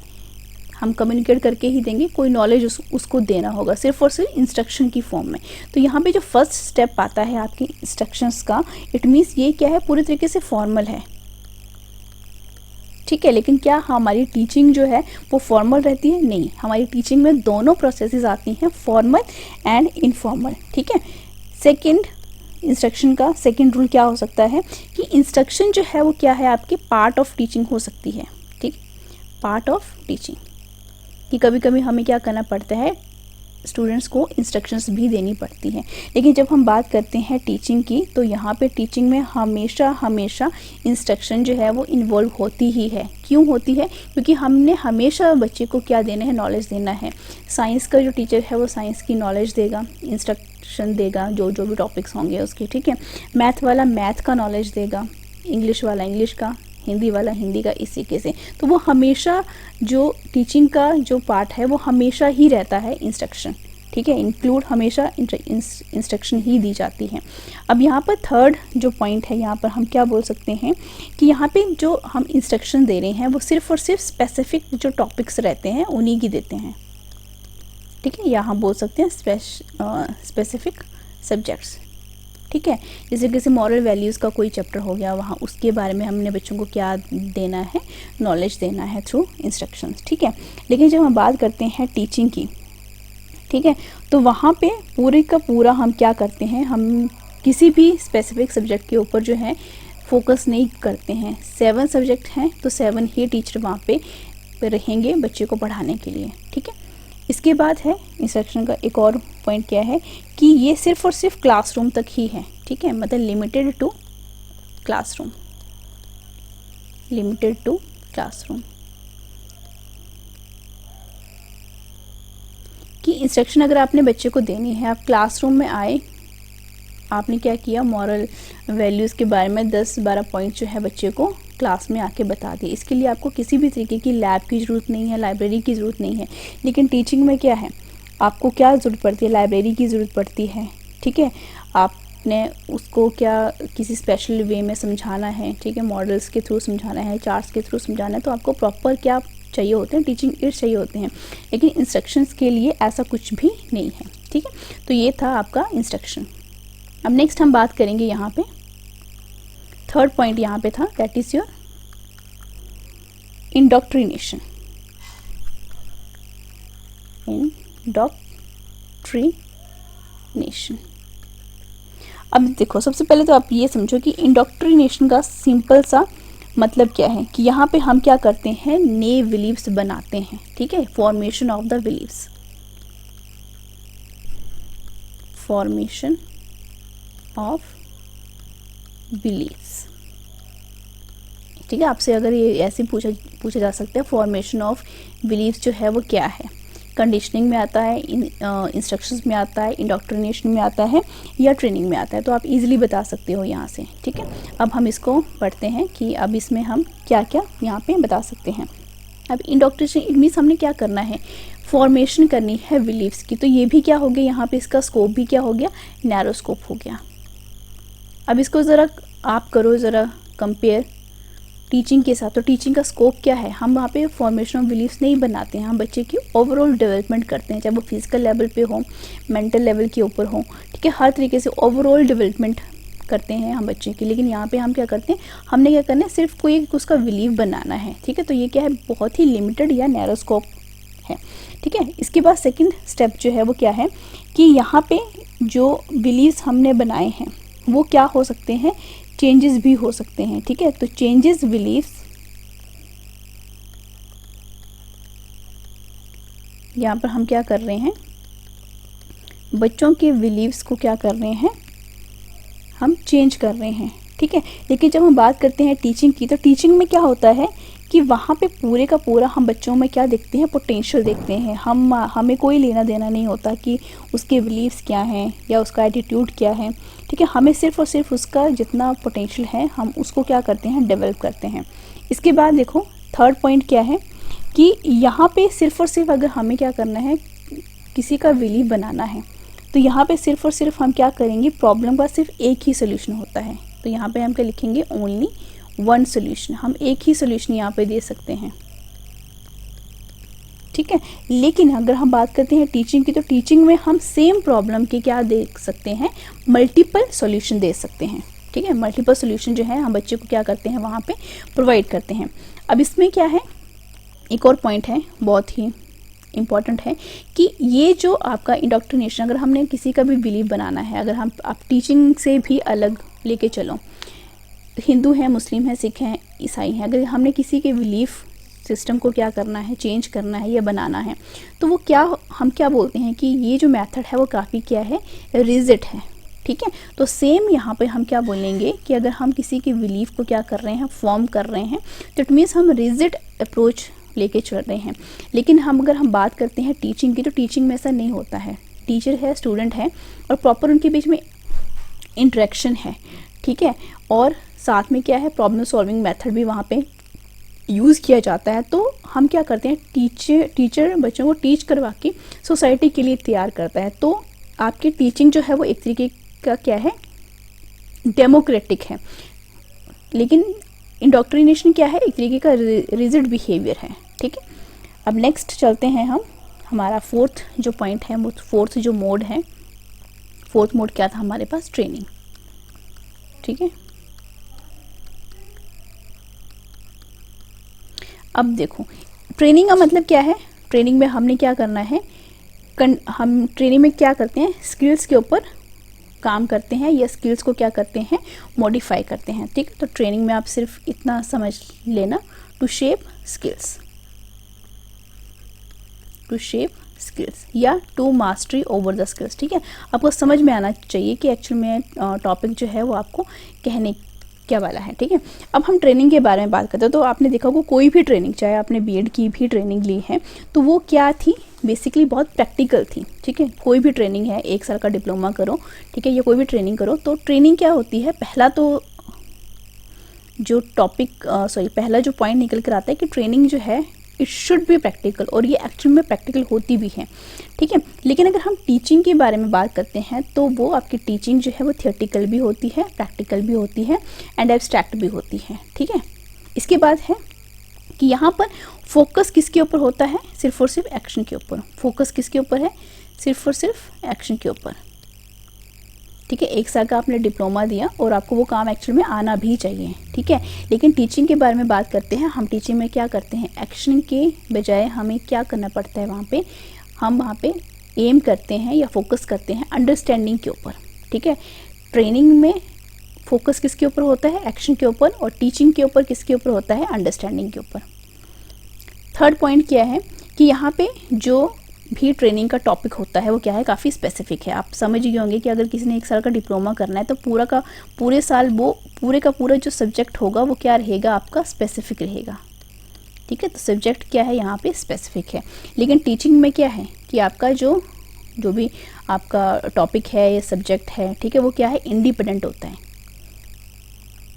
हम कम्युनिकेट करके ही देंगे, कोई नॉलेज उसको देना होगा सिर्फ और सिर्फ इंस्ट्रक्शन की फॉर्म में। तो यहाँ पे जो फर्स्ट स्टेप आता है आपके इंस्ट्रक्शंस का, इट मीन्स ये क्या है, पूरे तरीके से फॉर्मल है। ठीक है, लेकिन क्या हमारी टीचिंग जो है वो फॉर्मल रहती है? नहीं, हमारी टीचिंग में दोनों प्रोसेसेस आती हैं, फॉर्मल एंड इनफॉर्मल। ठीक है, सेकंड इंस्ट्रक्शन का सेकंड रूल क्या हो सकता है कि इंस्ट्रक्शन जो है वो क्या है, आपके पार्ट ऑफ टीचिंग हो सकती है। ठीक, पार्ट ऑफ टीचिंग, कि कभी कभी हमें क्या करना पड़ता है, स्टूडेंट्स को इंस्ट्रक्शंस भी देनी पड़ती हैं। लेकिन जब हम बात करते हैं टीचिंग की, तो यहाँ पे टीचिंग में हमेशा इंस्ट्रक्शन जो है वो इन्वॉल्व होती ही है। क्यों होती है? क्योंकि हमने हमेशा बच्चे को क्या देना है, नॉलेज देना है। साइंस का जो टीचर है वो साइंस की नॉलेज देगा, इंस्ट्रक्शन देगा जो भी टॉपिक्स होंगे उसके। ठीक है, मैथ वाला मैथ का नॉलेज देगा, इंग्लिश वाला इंग्लिश का, हिंदी वाला हिंदी का, इस तरीके से। तो वो हमेशा जो टीचिंग का जो पार्ट है वो हमेशा ही रहता है इंस्ट्रक्शन। ठीक है, इंक्लूड हमेशा इंस्ट्रक्शन ही दी जाती है। अब यहाँ पर थर्ड जो पॉइंट है, यहाँ पर हम क्या बोल सकते हैं कि यहाँ पे जो हम इंस्ट्रक्शन दे रहे हैं वो सिर्फ और सिर्फ स्पेसिफिक जो टॉपिक्स रहते हैं उन्हीं की देते हैं। ठीक है, यहाँ बोल सकते हैं स्पेसिफिक सब्जेक्ट्स। ठीक है, जैसे किसी मॉरल वैल्यूज़ का कोई चैप्टर हो गया, वहाँ उसके बारे में हमने बच्चों को क्या देना है, नॉलेज देना है थ्रू इंस्ट्रक्शंस। ठीक है, लेकिन जब हम बात करते हैं टीचिंग की, ठीक है, तो वहाँ पे पूरे का पूरा हम क्या करते हैं, हम किसी भी स्पेसिफिक सब्जेक्ट के ऊपर जो है फोकस नहीं करते हैं। 7 सब्जेक्ट हैं तो 7 ही टीचर वहाँ पे रहेंगे बच्चे को पढ़ाने के लिए। ठीक है, इसके बाद है इंस्ट्रक्शन का एक और पॉइंट क्या है कि ये सिर्फ और सिर्फ क्लासरूम तक ही है। ठीक है, मतलब limited to classroom, limited to classroom. कि इंस्ट्रक्शन अगर आपने बच्चे को देनी है, आप क्लासरूम में आए, आपने क्या किया, मॉरल वैल्यूज़ के बारे में 10-12 पॉइंट जो है बच्चे को क्लास में आके बता दिए। इसके लिए आपको किसी भी तरीके की लैब की ज़रूरत नहीं है, लाइब्रेरी की ज़रूरत नहीं है। लेकिन टीचिंग में क्या है, आपको क्या ज़रूरत पड़ती है, लाइब्रेरी की ज़रूरत पड़ती है। ठीक है, आपने उसको क्या किसी स्पेशल वे में समझाना है, ठीक है, मॉडल्स के थ्रू समझाना है, चार्ट्स के थ्रू समझाना है, तो आपको प्रॉपर क्या चाहिए होते हैं, टीचिंग एड्स चाहिए होते हैं। लेकिन इंस्ट्रक्शंस के लिए ऐसा कुछ भी नहीं है। ठीक है, तो ये था आपका इंस्ट्रक्शन। अब नेक्स्ट हम बात करेंगे यहाँ पे, थर्ड पॉइंट यहाँ पे था, that is your indoctrination. Indoctrination. अब देखो, सबसे पहले तो आप ये समझो कि इंडोक्ट्रिनेशन का सिंपल सा मतलब क्या है कि यहाँ पे हम क्या करते हैं, नए बिलीव्स बनाते हैं। ठीक है, formation of the beliefs, formation of beliefs. ठीक है, आपसे अगर ये ऐसे पूछा जा सकता है, फॉर्मेशन ऑफ बिलीव्स जो है वो क्या है, कंडीशनिंग में आता है, इंस्ट्रक्शंस में आता है, इंडोक्ट्रिनेशन में आता है, या ट्रेनिंग में आता है, तो आप इजीली बता सकते हो यहाँ से। ठीक है, अब हम इसको पढ़ते हैं कि अब इसमें हम क्या क्या यहाँ पे बता सकते हैं। अब इंडोक्ट्रिनेशन इट मीन्स हमने क्या करना है, फॉर्मेशन करनी है बिलीव्स की। तो ये भी क्या हो गया, यहाँ पे इसका स्कोप भी क्या हो गया, नैरो स्कोप हो गया। अब इसको ज़रा आप करो ज़रा कंपेयर टीचिंग के साथ। तो टीचिंग का स्कोप क्या है, हम वहाँ पे फॉर्मेशन ऑफ बिलीव्स नहीं बनाते हैं, हम बच्चे की ओवरऑल डेवलपमेंट करते हैं, चाहे वो फिजिकल लेवल पे हो, मेंटल लेवल के ऊपर हो। ठीक है, हर तरीके से ओवरऑल डेवलपमेंट करते हैं हम बच्चे की। लेकिन यहाँ पे हम क्या करते हैं, हमने क्या करना है, सिर्फ कोई उसका बिलीव बनाना है। ठीक है, तो ये क्या है, बहुत ही लिमिटेड या नैरो स्कोप है। ठीक है, इसके बाद सेकेंड स्टेप जो है वो क्या है कि यहाँ पे जो बिलीव्स हमने बनाए हैं वो क्या हो सकते हैं, चेंजेस भी हो सकते हैं। ठीक है, तो चेंजेस बिलीव्स, यहाँ पर हम क्या कर रहे हैं, बच्चों के बिलीव्स को क्या कर रहे हैं, हम चेंज कर रहे हैं, ठीक है। लेकिन जब हम बात करते हैं टीचिंग की, तो टीचिंग में क्या होता है कि वहाँ पे पूरे का पूरा हम बच्चों में क्या देखते हैं, पोटेंशियल देखते हैं। हमें कोई लेना देना नहीं होता कि उसके बिलीव्स क्या हैं या उसका एटीट्यूड क्या है, ठीक है। हमें सिर्फ और सिर्फ उसका जितना पोटेंशियल है हम उसको क्या करते हैं, डेवलप करते हैं। इसके बाद देखो थर्ड पॉइंट क्या है कि यहाँ पे सिर्फ और सिर्फ अगर हमें क्या करना है, किसी का बिलीव बनाना है, तो यहाँ पे सिर्फ और सिर्फ हम क्या करेंगे, प्रॉब्लम का सिर्फ एक ही सोल्यूशन होता है। तो यहाँ पे हम क्या लिखेंगे, ओनली वन सोल्यूशन। हम एक ही सोल्यूशन यहाँ पे दे सकते हैं, ठीक है। लेकिन अगर हम बात करते हैं टीचिंग की, तो टीचिंग में हम सेम प्रॉब्लम के क्या दे सकते हैं, मल्टीपल सॉल्यूशन दे सकते हैं, ठीक है। मल्टीपल सॉल्यूशन जो है हम बच्चे को क्या करते हैं, वहाँ पे प्रोवाइड करते हैं। अब इसमें क्या है, एक और पॉइंट है बहुत ही इम्पॉर्टेंट है कि ये जो आपका इंडोक्ट्रिनेशन, अगर हमने किसी का भी बिलीव बनाना है, अगर हम आप टीचिंग से भी अलग लेके चलो, हिंदू हैं, मुस्लिम हैं, सिख हैं, ईसाई हैं, अगर हमने किसी के बिलीफ सिस्टम को क्या करना है, चेंज करना है या बनाना है, तो वो क्या, हम क्या बोलते हैं कि ये जो मेथड है वो काफ़ी क्या है, रिजिड है, ठीक है। तो सेम यहाँ पे हम क्या बोलेंगे कि अगर हम किसी के बिलीफ को क्या कर रहे हैं, फॉर्म कर रहे हैं, तो इट मीन्स हम रिजिड अप्रोच लेके चल रहे हैं। लेकिन अगर हम बात करते हैं टीचिंग की, तो टीचिंग में ऐसा नहीं होता है। टीचर है, स्टूडेंट है, और प्रॉपर उनके बीच में इंटरेक्शन है, ठीक है। और साथ में क्या है, प्रॉब्लम सॉल्विंग मेथड भी वहाँ पे यूज़ किया जाता है। तो हम क्या करते हैं, टीचर बच्चों को टीच करवा के सोसाइटी के लिए तैयार करता है। तो आपकी टीचिंग जो है वो एक तरीके का क्या है, डेमोक्रेटिक है। लेकिन इंडोक्ट्रिनेशन क्या है, एक तरीके का रिजिड बिहेवियर है, ठीक है। अब नेक्स्ट चलते हैं हम, हमारा फोर्थ जो पॉइंट है, वो फोर्थ जो मोड है, फोर्थ मोड क्या था हमारे पास, ट्रेनिंग, ठीक है। अब देखो ट्रेनिंग का मतलब क्या है, ट्रेनिंग में हमने क्या करना है, हम ट्रेनिंग में क्या करते हैं, स्किल्स के ऊपर काम करते हैं या स्किल्स को क्या करते हैं, मॉडिफाई करते हैं, ठीक है। तो ट्रेनिंग में आप सिर्फ इतना समझ लेना, to shape skills, to shape skills या to mastery over the skills, ठीक है। आपको समझ में आना चाहिए कि एक्चुअल में टॉपिक जो है वो आपको कहने क्या वाला है, ठीक है। अब हम ट्रेनिंग के बारे में बात करते हैं। तो आपने देखा होगा कोई भी ट्रेनिंग, चाहे आपने बीएड की भी ट्रेनिंग ली है, तो वो क्या थी, बेसिकली बहुत प्रैक्टिकल थी, ठीक है। कोई भी ट्रेनिंग है, 1 साल का डिप्लोमा करो, ठीक है, या कोई भी ट्रेनिंग करो, तो ट्रेनिंग क्या होती है, पहला तो जो टॉपिक पहला जो पॉइंट निकल कर आता है कि ट्रेनिंग जो है इट शुड बी प्रैक्टिकल, और ये एक्चुअल में प्रैक्टिकल होती भी है, ठीक है। लेकिन अगर हम टीचिंग के बारे में बात करते हैं, तो वो आपकी टीचिंग जो है वो थियोरेटिकल भी होती है, प्रैक्टिकल भी होती है, एंड एब्स्ट्रैक्ट भी होती है, ठीक है। इसके बाद है कि यहाँ पर फोकस किसके ऊपर होता है, सिर्फ और सिर्फ एक्शन के ऊपर। फोकस किसके ऊपर है, सिर्फ और सिर्फ एक्शन के ऊपर, ठीक है। 1 साल का आपने डिप्लोमा दिया और आपको वो काम एक्चुअल में आना भी चाहिए, ठीक है। लेकिन टीचिंग के बारे में बात करते हैं, हम टीचिंग में क्या करते हैं, एक्शन के बजाय हमें क्या करना पड़ता है, वहाँ पे हम वहाँ पे एम करते हैं या फोकस करते हैं अंडरस्टैंडिंग के ऊपर, ठीक है। ट्रेनिंग में फोकस किसके ऊपर होता है, एक्शन के ऊपर, और टीचिंग के ऊपर किसके ऊपर होता है, अंडरस्टैंडिंग के ऊपर। थर्ड पॉइंट क्या है कि यहाँ पे जो भी ट्रेनिंग का टॉपिक होता है वो क्या है, काफ़ी स्पेसिफिक है। आप समझ गए होंगे कि अगर किसी ने 1 साल का डिप्लोमा करना है, तो पूरे साल वो पूरे का पूरा जो सब्जेक्ट होगा वो क्या रहेगा, आपका स्पेसिफिक रहेगा, ठीक है। तो सब्जेक्ट क्या है यहाँ पे, स्पेसिफिक है। लेकिन टीचिंग में क्या है कि आपका जो भी आपका टॉपिक है या सब्जेक्ट है, ठीक है, वो क्या है, इंडिपेंडेंट होता है।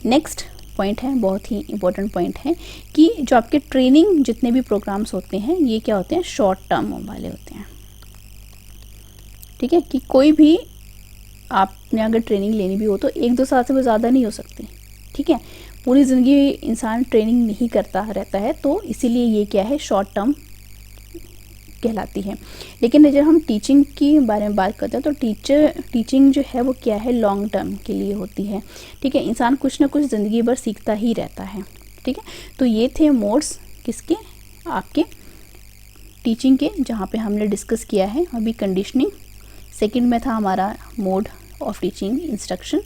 नेक्स्ट पॉइंट है, बहुत ही इंपॉर्टेंट पॉइंट है कि जो आपके ट्रेनिंग जितने भी प्रोग्राम्स होते हैं, ये क्या होते हैं, शॉर्ट टर्म वाले होते हैं, ठीक है। कि कोई भी आपने अगर ट्रेनिंग लेनी भी हो तो 1-2 साल से वो ज़्यादा नहीं हो सकती, ठीक है। पूरी ज़िंदगी इंसान ट्रेनिंग नहीं करता रहता है, तो इसीलिए ये क्या है, शॉर्ट टर्म कहलाती है। लेकिन जब हम टीचिंग के बारे में बात करते हैं, तो टीचिंग जो है वो क्या है, लॉन्ग टर्म के लिए होती है, ठीक है। इंसान कुछ ना कुछ ज़िंदगी भर सीखता ही रहता है, ठीक है। तो ये थे मोड्स किसके, आपके टीचिंग के, जहाँ पे हमने डिस्कस किया है अभी कंडीशनिंग। सेकंड में था हमारा mode of teaching instruction,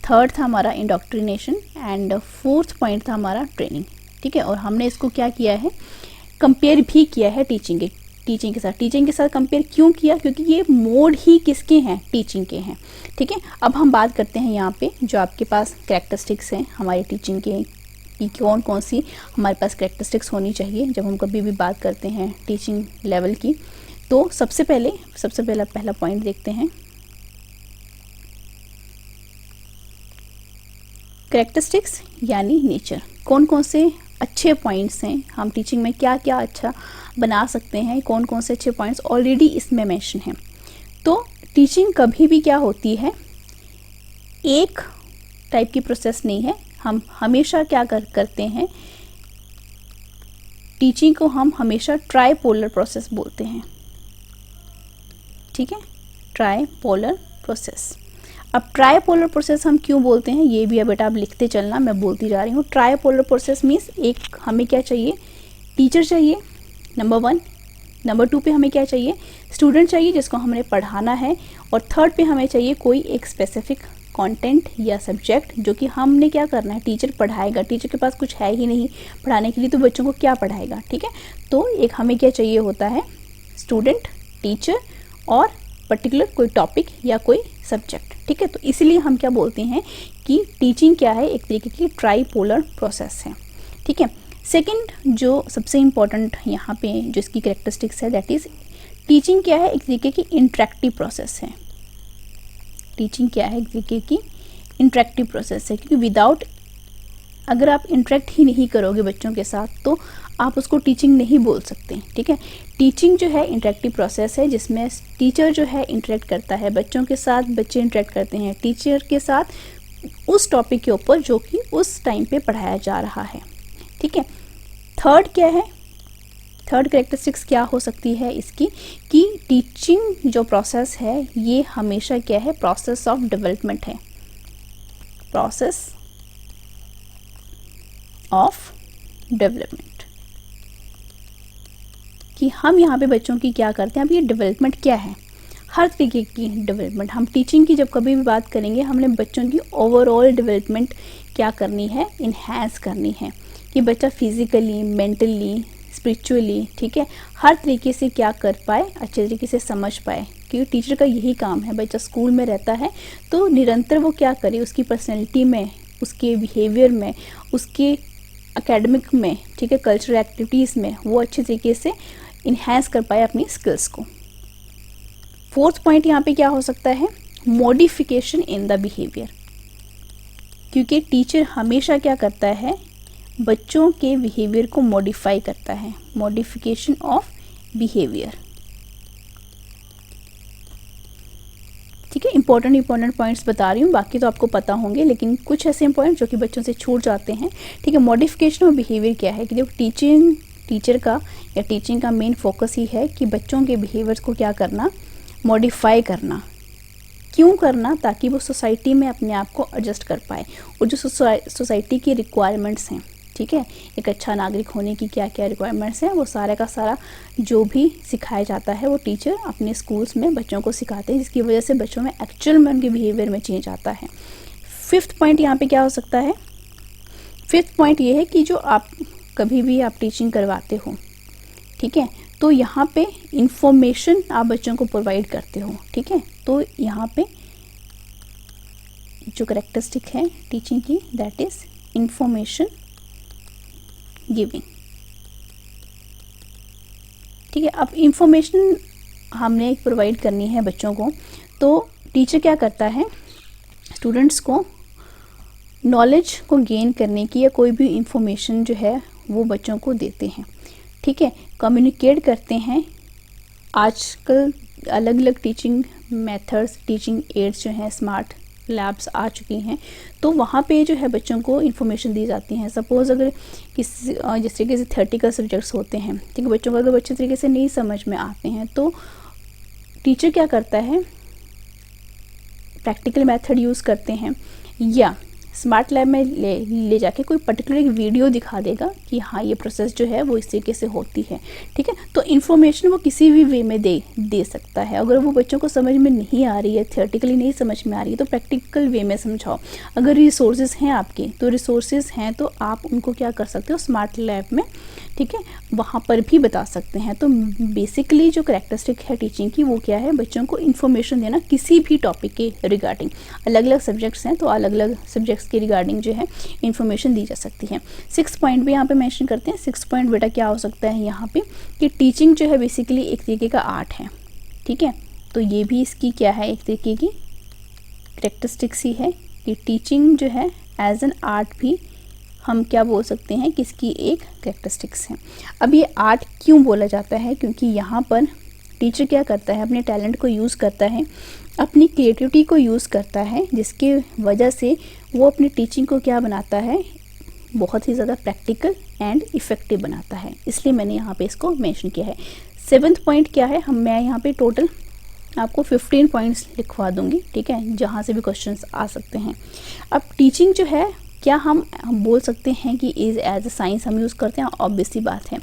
third था हमारा इंडोक्ट्रिनेशन, एंड फोर्थ पॉइंट था हमारा ट्रेनिंग, ठीक है। और हमने इसको क्या किया है, कंपेयर भी किया है टीचिंग के साथ। टीचिंग के साथ कंपेयर क्यों किया? क्योंकि ये मोड ही किसके हैं? टीचिंग के हैं। ठीक है, अब हम बात करते हैं यहाँ पे जो आपके पास कैरेक्टरिस्टिक्स हैं हमारी टीचिंग के, कि कौन कौन सी हमारे पास कैरेक्टरिस्टिक्स होनी चाहिए जब हम कभी भी बात करते हैं टीचिंग लेवल की। तो सबसे पहला पॉइंट देखते हैं, कैरेक्टरिस्टिक्स यानी नेचर। कौन कौन से अच्छे पॉइंट्स हैं, हम टीचिंग में क्या क्या अच्छा बना सकते हैं, कौन कौन से अच्छे पॉइंट्स ऑलरेडी इसमें मेंशन हैं। तो टीचिंग कभी भी क्या होती है, एक टाइप की प्रोसेस नहीं है। हम हमेशा क्या करते हैं, टीचिंग को हम हमेशा ट्राइपोलर प्रोसेस बोलते हैं। ठीक है, ट्राइपोलर प्रोसेस। अब ट्राइपोलर प्रोसेस हम क्यों बोलते हैं ये भी अब बेटा आप लिखते चलना, मैं बोलती जा रही हूँ। ट्राइपोलर प्रोसेस मीन्स एक हमें क्या चाहिए, टीचर चाहिए नंबर 1, नंबर 2 पे हमें क्या चाहिए, स्टूडेंट चाहिए जिसको हमने पढ़ाना है, और थर्ड पे हमें चाहिए कोई एक स्पेसिफिक कंटेंट या सब्जेक्ट जो कि हमने क्या करना है, टीचर पढ़ाएगा। टीचर के पास कुछ है ही नहीं पढ़ाने के लिए तो बच्चों को क्या पढ़ाएगा। ठीक है, तो एक हमें क्या चाहिए होता है, स्टूडेंट, टीचर और पर्टिकुलर कोई टॉपिक या कोई सब्जेक्ट। ठीक है, तो इसलिए हम क्या बोलते हैं कि टीचिंग क्या है, एक तरीके की ट्राइपोलर प्रोसेस है। ठीक है, सेकंड जो सबसे इम्पॉर्टेंट यहाँ पे जो इसकी कैरेक्टरिस्टिक्स है, दैट इज़ टीचिंग क्या है, एक तरीके की इंटरेक्टिव प्रोसेस है। टीचिंग क्या है, एक तरीके की इंटरेक्टिव प्रोसेस है, क्योंकि विदाउट, अगर आप इंटरेक्ट ही नहीं करोगे बच्चों के साथ तो आप उसको टीचिंग नहीं बोल सकते। ठीक है, टीचिंग जो है इंटरेक्टिव प्रोसेस है जिसमें टीचर जो है इंटरेक्ट करता है बच्चों के साथ, बच्चे इंटरेक्ट करते हैं टीचर के साथ उस टॉपिक के ऊपर जो कि उस टाइम पे पढ़ाया जा रहा है। ठीक है, थर्ड क्या है, थर्ड कैरेक्टरिस्टिक्स क्या हो सकती है इसकी, कि टीचिंग जो प्रोसेस है ये हमेशा क्या है, प्रोसेस ऑफ डेवलपमेंट है। प्रोसेस ऑफ डेवलपमेंट, कि हम यहाँ पे बच्चों की क्या करते हैं, अब ये डेवलपमेंट क्या है, हर तरीके की डेवलपमेंट। हम टीचिंग की जब कभी भी बात करेंगे हमने बच्चों की ओवरऑल डेवलपमेंट क्या करनी है, इन्हेंस करनी है, कि बच्चा फिजिकली, मेंटली, स्पिरिचुअली, ठीक है, हर तरीके से क्या कर पाए, अच्छे तरीके से समझ पाए। क्योंकि टीचर का यही काम है, बच्चा स्कूल में रहता है तो निरंतर वो क्या करे, उसकी पर्सनैलिटी में, उसके बिहेवियर में, उसके एकेडमिक में, ठीक है, कल्चरल एक्टिविटीज़ में वो अच्छे तरीके से इन्हेंस कर पाए अपनी स्किल्स को। फोर्थ पॉइंट यहाँ पे क्या हो सकता है, मॉडिफिकेशन इन द बिहेवियर, क्योंकि टीचर हमेशा क्या करता है, बच्चों के बिहेवियर को मॉडिफाई करता है, मॉडिफिकेशन ऑफ बिहेवियर। ठीक है, इंपॉर्टेंट पॉइंट्स बता रही हूँ, बाकी तो आपको पता होंगे, लेकिन कुछ ऐसे पॉइंट जो कि बच्चों से छूट जाते हैं। ठीक है, मॉडिफिकेशन ऑफ बिहेवियर क्या है, कि देखो टीचर का या टीचिंग का मेन फोकस ही है कि बच्चों के बिहेवियर्स को क्या करना, मॉडिफाई करना। क्यों करना, ताकि वो सोसाइटी में अपने आप को एडजस्ट कर पाए, और जो सोसाइटी की रिक्वायरमेंट्स हैं, ठीक है, एक अच्छा नागरिक होने की क्या क्या रिक्वायरमेंट्स हैं, वो सारा का सारा जो भी सिखाया जाता है वो टीचर अपने स्कूल्स में बच्चों को सिखाते हैं, जिसकी वजह से बच्चों में एक्चुअल में उनके बिहेवियर में चेंज आता है। फिफ्थ पॉइंट यहाँ पे क्या हो सकता है, फिफ्थ पॉइंट ये है कि जो आप कभी भी आप टीचिंग करवाते हो, ठीक है, तो यहाँ पे इंफॉर्मेशन आप बच्चों को प्रोवाइड करते हो। ठीक है, तो यहाँ पे जो कैरेक्टरिस्टिक है टीचिंग की, दैट इज इंफॉर्मेशन गिविंग। ठीक है, अब इंफॉर्मेशन हमने प्रोवाइड करनी है बच्चों को, तो टीचर क्या करता है, स्टूडेंट्स को नॉलेज को गेन करने की या कोई भी इंफॉर्मेशन जो है वो बच्चों को देते हैं। ठीक है, कम्युनिकेट करते हैं। आजकल अलग अलग टीचिंग मेथड्स, टीचिंग एड्स जो हैं, स्मार्ट लैब्स आ चुकी हैं, तो वहाँ पे जो है बच्चों को इन्फॉर्मेशन दी जाती हैं। सपोज़ अगर जिस तरीके से थ्योरेटिकल सब्जेक्ट्स होते हैं, ठीक है, बच्चों को अगर अच्छे तरीके से नहीं समझ में आते हैं तो टीचर क्या करता है, प्रैक्टिकल मेथड यूज़ करते हैं, या स्मार्ट लैब में ले जाके कोई पर्टिकुलर एक वीडियो दिखा देगा कि हाँ ये प्रोसेस जो है वो इस तरीके से होती है। ठीक है, तो इन्फॉर्मेशन वो किसी भी वे में दे सकता है। अगर वो बच्चों को समझ में नहीं आ रही है, थियोरेटिकली नहीं समझ में आ रही है, तो प्रैक्टिकल वे में समझाओ। अगर रिसोर्सेज हैं आपके, तो रिसोर्सेज हैं तो आप उनको क्या कर सकते हो, स्मार्ट लैब में, ठीक है, वहाँ पर भी बता सकते हैं। तो बेसिकली जो करैक्टरिस्टिक है टीचिंग की वो क्या है, बच्चों को इन्फॉर्मेशन देना किसी भी टॉपिक के रिगार्डिंग। अलग अलग सब्जेक्ट्स हैं तो अलग अलग सब्जेक्ट्स के रिगार्डिंग जो है इन्फॉर्मेशन दी जा सकती है। 6 पॉइंट भी यहाँ पे मेंशन करते हैं। 6 पॉइंट बेटा क्या हो सकता है यहाँ पे कि टीचिंग जो है बेसिकली एक तरीके का आर्ट है। ठीक है, तो ये भी इसकी क्या है, एक तरीके की करैक्टरिस्टिक्स ही है कि टीचिंग जो है एज एन आर्ट भी हम क्या बोल सकते हैं कि इसकी एक करैक्टरिस्टिक्स है। अब ये आर्ट क्यों बोला जाता है, क्योंकि यहाँ पर टीचर क्या करता है, अपने टैलेंट को यूज़ करता है, अपनी क्रिएटिविटी को यूज़ करता है, जिसकी वजह से वो अपनी टीचिंग को क्या बनाता है, बहुत ही ज़्यादा प्रैक्टिकल एंड इफ़ेक्टिव बनाता है। इसलिए मैंने यहाँ पे इसको मेंशन किया है। 7th पॉइंट क्या है, मैं यहाँ पे टोटल आपको 15 पॉइंट्स लिखवा दूंगी, ठीक है, जहाँ से भी क्वेश्चंस आ सकते हैं। अब टीचिंग जो है क्या हम बोल सकते हैं कि इज एज अ साइंस हम यूज़ करते हैं, ऑब्वियस सी बात है,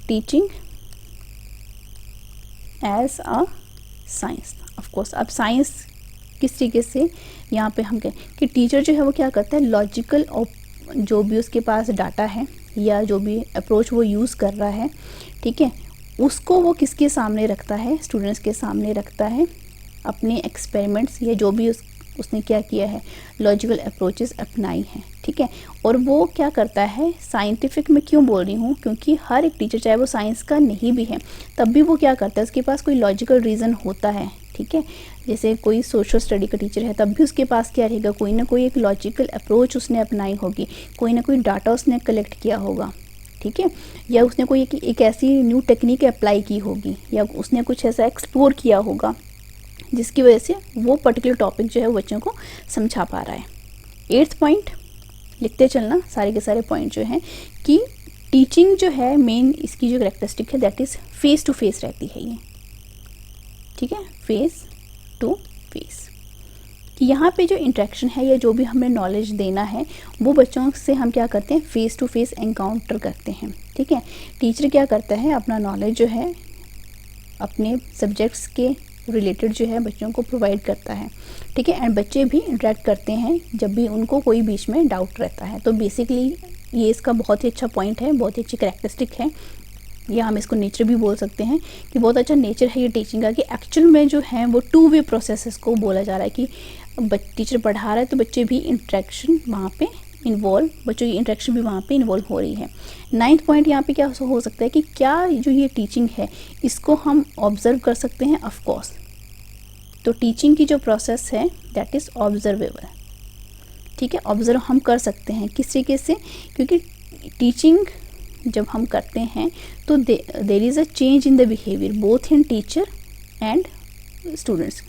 teaching as a science of course. अब साइंस किस तरीके से यहाँ पे हम कहें कि टीचर जो है वो क्या करता है, लॉजिकल जो भी उसके पास डाटा है या जो भी अप्रोच वो यूज़ कर रहा है, ठीक है, उसको वो किसके सामने रखता है, स्टूडेंट्स के सामने रखता है, अपने एक्सपेरिमेंट्स या जो भी उसने क्या किया है, लॉजिकल अप्रोचेस अपनाई हैं। ठीक है, और वो क्या करता है, साइंटिफिक में क्यों बोल रही हूँ, क्योंकि हर एक टीचर चाहे वो साइंस का नहीं भी है तब भी वो क्या करता है, उसके पास कोई लॉजिकल रीज़न होता है। ठीक है, जैसे कोई सोशल स्टडी का टीचर है तब भी उसके पास क्या रहेगा, कोई ना कोई एक लॉजिकल अप्रोच उसने अपनाई होगी, कोई ना कोई डाटा उसने कलेक्ट किया होगा। ठीक है, या उसने कोई एक ऐसी न्यू टेक्निक अप्लाई की होगी, या उसने कुछ ऐसा एक्सप्लोर किया होगा जिसकी वजह से वो पर्टिकुलर टॉपिक जो है वो बच्चों को समझा पा रहा है। 8th पॉइंट लिखते चलना, सारे के सारे पॉइंट जो हैं कि टीचिंग जो है मेन इसकी जो करैक्टरिस्टिक है that is face to face रहती है ये। ठीक है, फेस टू फेस, कि यहाँ पे जो इंटरेक्शन है या जो भी हमें नॉलेज देना है वो बच्चों से हम क्या करते हैं, फेस टू फेस एनकाउंटर करते हैं। ठीक है, टीचर क्या करता है, अपना नॉलेज जो है अपने सब्जेक्ट्स के रिलेटेड जो है बच्चों को प्रोवाइड करता है। ठीक है, एंड बच्चे भी इंटरेक्ट करते हैं जब भी उनको कोई बीच में डाउट रहता है। तो बेसिकली ये इसका बहुत ही अच्छा पॉइंट है, बहुत ही अच्छी करैक्टरिस्टिक है, या हम इसको नेचर भी बोल सकते हैं कि बहुत अच्छा नेचर है ये टीचिंग का, कि एक्चुअल में जो है वो 2 वे प्रोसेस को बोला जा रहा है कि टीचर पढ़ा रहा है तो बच्चे भी इंटरेक्शन वहाँ पे इन्वॉल्व, बच्चों की इंटरेक्शन भी वहाँ पे इन्वॉल्व हो रही है। 9th पॉइंट यहाँ पे क्या हो सकता है कि क्या जो ये टीचिंग है इसको हम ऑब्जर्व कर सकते हैं, ऑफ कोर्स। तो टीचिंग की जो प्रोसेस है दैट इज़ ऑब्जर्वेबल। ठीक है, ऑब्जर्व हम कर सकते हैं किस तरीके से, क्योंकि टीचिंग जब हम करते हैं तो there is a change in the behaviour both in teacher and students.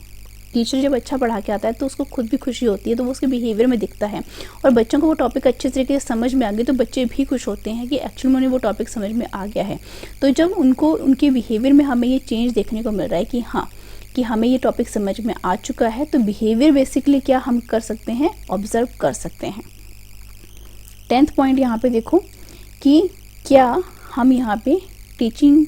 Teacher जब अच्छा पढ़ा के आता है तो उसको खुद भी खुशी होती है, तो वो उसके बिहेवियर में दिखता है, और बच्चों को वो टॉपिक अच्छे तरीके से समझ में आ गई तो बच्चे भी खुश होते हैं कि एक्चुअली में उन्हें वो टॉपिक समझ में आ गया है। तो जब उनको उनके बिहेवियर में हमें ये चेंज देखने को मिल रहा है कि हाँ कि हमें ये टॉपिक समझ में आ चुका है, तो बिहेवियर बेसिकली क्या हम कर सकते हैं, ऑब्जर्व कर सकते हैं। 10th पॉइंट यहाँ पे देखो कि क्या हम यहाँ पे टीचिंग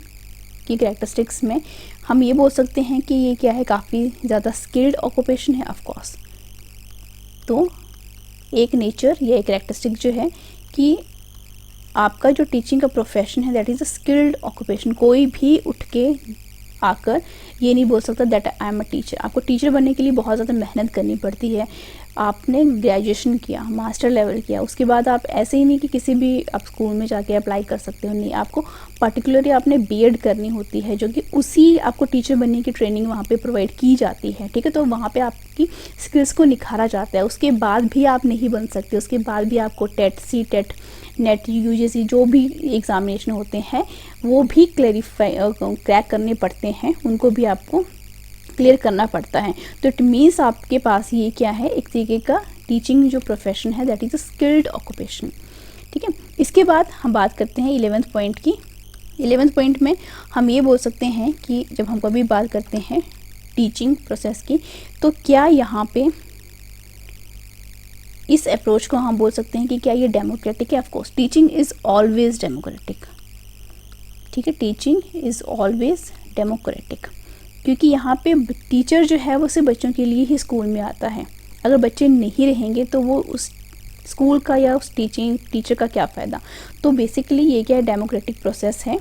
की करैक्टरिस्टिक्स में हम ये बोल सकते हैं कि ये क्या है, काफ़ी ज़्यादा स्किल्ड ऑक्यूपेशन है, ऑफ कोर्स। तो एक नेचर या एक करैक्टरिस्टिक जो है कि आपका जो टीचिंग का प्रोफेशन है that is a skilled occupation. कोई भी उठ के आकर ये नहीं बोल सकता that I am a teacher. आपको टीचर बनने के लिए बहुत ज़्यादा मेहनत करनी पड़ती है। आपने ग्रेजुएशन किया, मास्टर लेवल किया, उसके बाद आप ऐसे ही नहीं कि किसी भी आप स्कूल में जाके अप्लाई कर सकते हो, नहीं, आपको पर्टिकुलरली आपने बीएड करनी होती है, जो कि उसी आपको टीचर बनने की ट्रेनिंग वहाँ पे प्रोवाइड की जाती है। ठीक है, तो वहाँ पे आपकी स्किल्स को निखारा जाता है। उसके बाद भी आप नहीं बन सकते, उसके बाद भी आपको TET, C TET, NET, UGC जो भी एग्जामिनेशन होते हैं वो भी क्रैक करने पड़ते हैं, उनको भी आपको क्लियर करना पड़ता है। तो इट मीन्स आपके पास ये क्या है, एक तरीके का टीचिंग जो प्रोफेशन है that is a skilled occupation. ठीक है, इसके बाद हम बात करते हैं 11th पॉइंट की। 11th पॉइंट में हम ये बोल सकते हैं कि जब हम कभी बात करते हैं टीचिंग प्रोसेस की, तो क्या यहाँ पे इस अप्रोच को हम बोल सकते हैं कि क्या ये डेमोक्रेटिक है। Of course teaching is always democratic. ठीक है, टीचिंग इज़ ऑलवेज डेमोक्रेटिक, क्योंकि यहाँ पे टीचर जो है वो सिर्फ बच्चों के लिए ही स्कूल में आता है। अगर बच्चे नहीं रहेंगे तो वो उस स्कूल का या उस टीचर का क्या फ़ायदा। तो बेसिकली ये क्या है, डेमोक्रेटिक प्रोसेस है।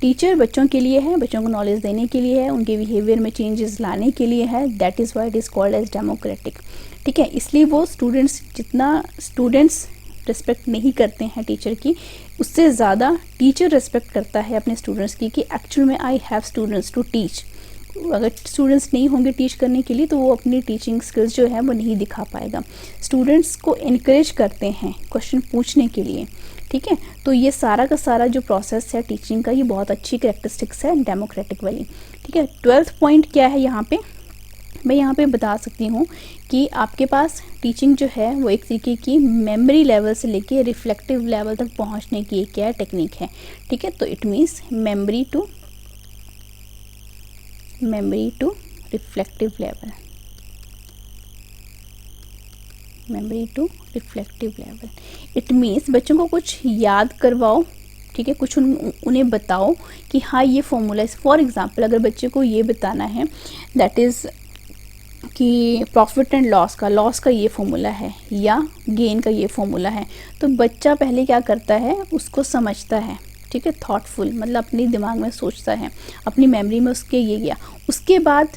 टीचर बच्चों के लिए है, बच्चों को नॉलेज देने के लिए है, उनके बिहेवियर में चेंजेस लाने के लिए है। That is why it is called as democratic. ठीक है, इसलिए वो जितना स्टूडेंट्स रिस्पेक्ट नहीं करते हैं टीचर की, उससे ज़्यादा टीचर रिस्पेक्ट करता है अपने स्टूडेंट्स की, कि एक्चुअल में I have students to teach. अगर स्टूडेंट्स नहीं होंगे टीच करने के लिए तो वो अपनी टीचिंग स्किल्स जो है वो नहीं दिखा पाएगा। स्टूडेंट्स को इनक्रेज करते हैं क्वेश्चन पूछने के लिए। ठीक है, तो ये सारा का सारा जो प्रोसेस है टीचिंग का, ये बहुत अच्छी कैरेक्टरिस्टिक्स है डेमोक्रेटिक वाली। ठीक है, 12th पॉइंट क्या है यहाँ पे, मैं यहाँ पे बता सकती हूँ कि आपके पास टीचिंग जो है वो एक तरीके की मेमोरी लेवल से लेके रिफ्लेक्टिव लेवल तक पहुँचने की एक क्या टेक्निक है। ठीक है, तो it means memory to reflective level, memory to reflective level. It means बच्चों को कुछ याद करवाओ, ठीक है, कुछ उन्हें बताओ कि हाँ ये फॉर्मूला है। फॉर एग्जांपल अगर बच्चे को ये बताना है दैट इज़ कि प्रॉफिट एंड लॉस का ये फॉर्मूला है या गेन का ये फॉर्मूला है, तो बच्चा पहले क्या करता है, उसको समझता है। ठीक है, थॉटफुल मतलब अपने दिमाग में सोचता है, अपनी मेमोरी में उसके ये गया। उसके बाद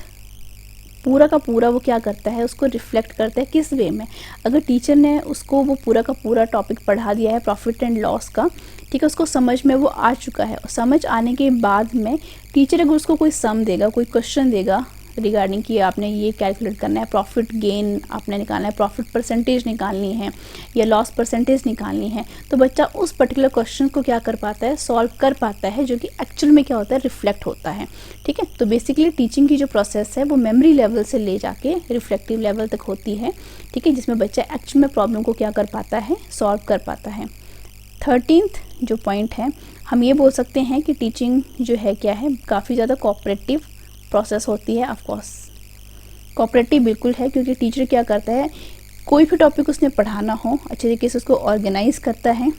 पूरा का पूरा वो क्या करता है, उसको रिफ्लेक्ट करता है किस वे में। अगर टीचर ने उसको वो पूरा का पूरा टॉपिक पढ़ा दिया है प्रॉफिट एंड लॉस का, ठीक है, उसको समझ में वो आ चुका है, और समझ आने के बाद में टीचर अगर उसको कोई सम देगा, कोई क्वेश्चन देगा रिगार्डिंग कि आपने ये कैलकुलेट करना है, प्रॉफिट गेन आपने निकालना है, प्रॉफिट परसेंटेज निकालनी है या लॉस परसेंटेज निकालनी है, तो बच्चा उस पर्टिकुलर क्वेश्चन को क्या कर पाता है, सॉल्व कर पाता है, जो कि एक्चुअल में क्या होता है, रिफ्लेक्ट होता है। ठीक है, तो बेसिकली टीचिंग की जो प्रोसेस है वो मेमोरी लेवल से ले जाके रिफ्लेक्टिव लेवल तक होती है। ठीक है, जिसमें बच्चा एक्चुअल में प्रॉब्लम को क्या कर पाता है, सॉल्व कर पाता है। 13th जो पॉइंट है, हम ये बोल सकते हैं कि टीचिंग जो है क्या है, काफ़ी ज़्यादा कोऑपरेटिव प्रोसेस होती है। ऑफ कोर्स कोऑपरेटिव बिल्कुल है, क्योंकि टीचर क्या करता है, कोई भी टॉपिक उसने पढ़ाना हो अच्छे तरीके से उसको ऑर्गेनाइज करता है,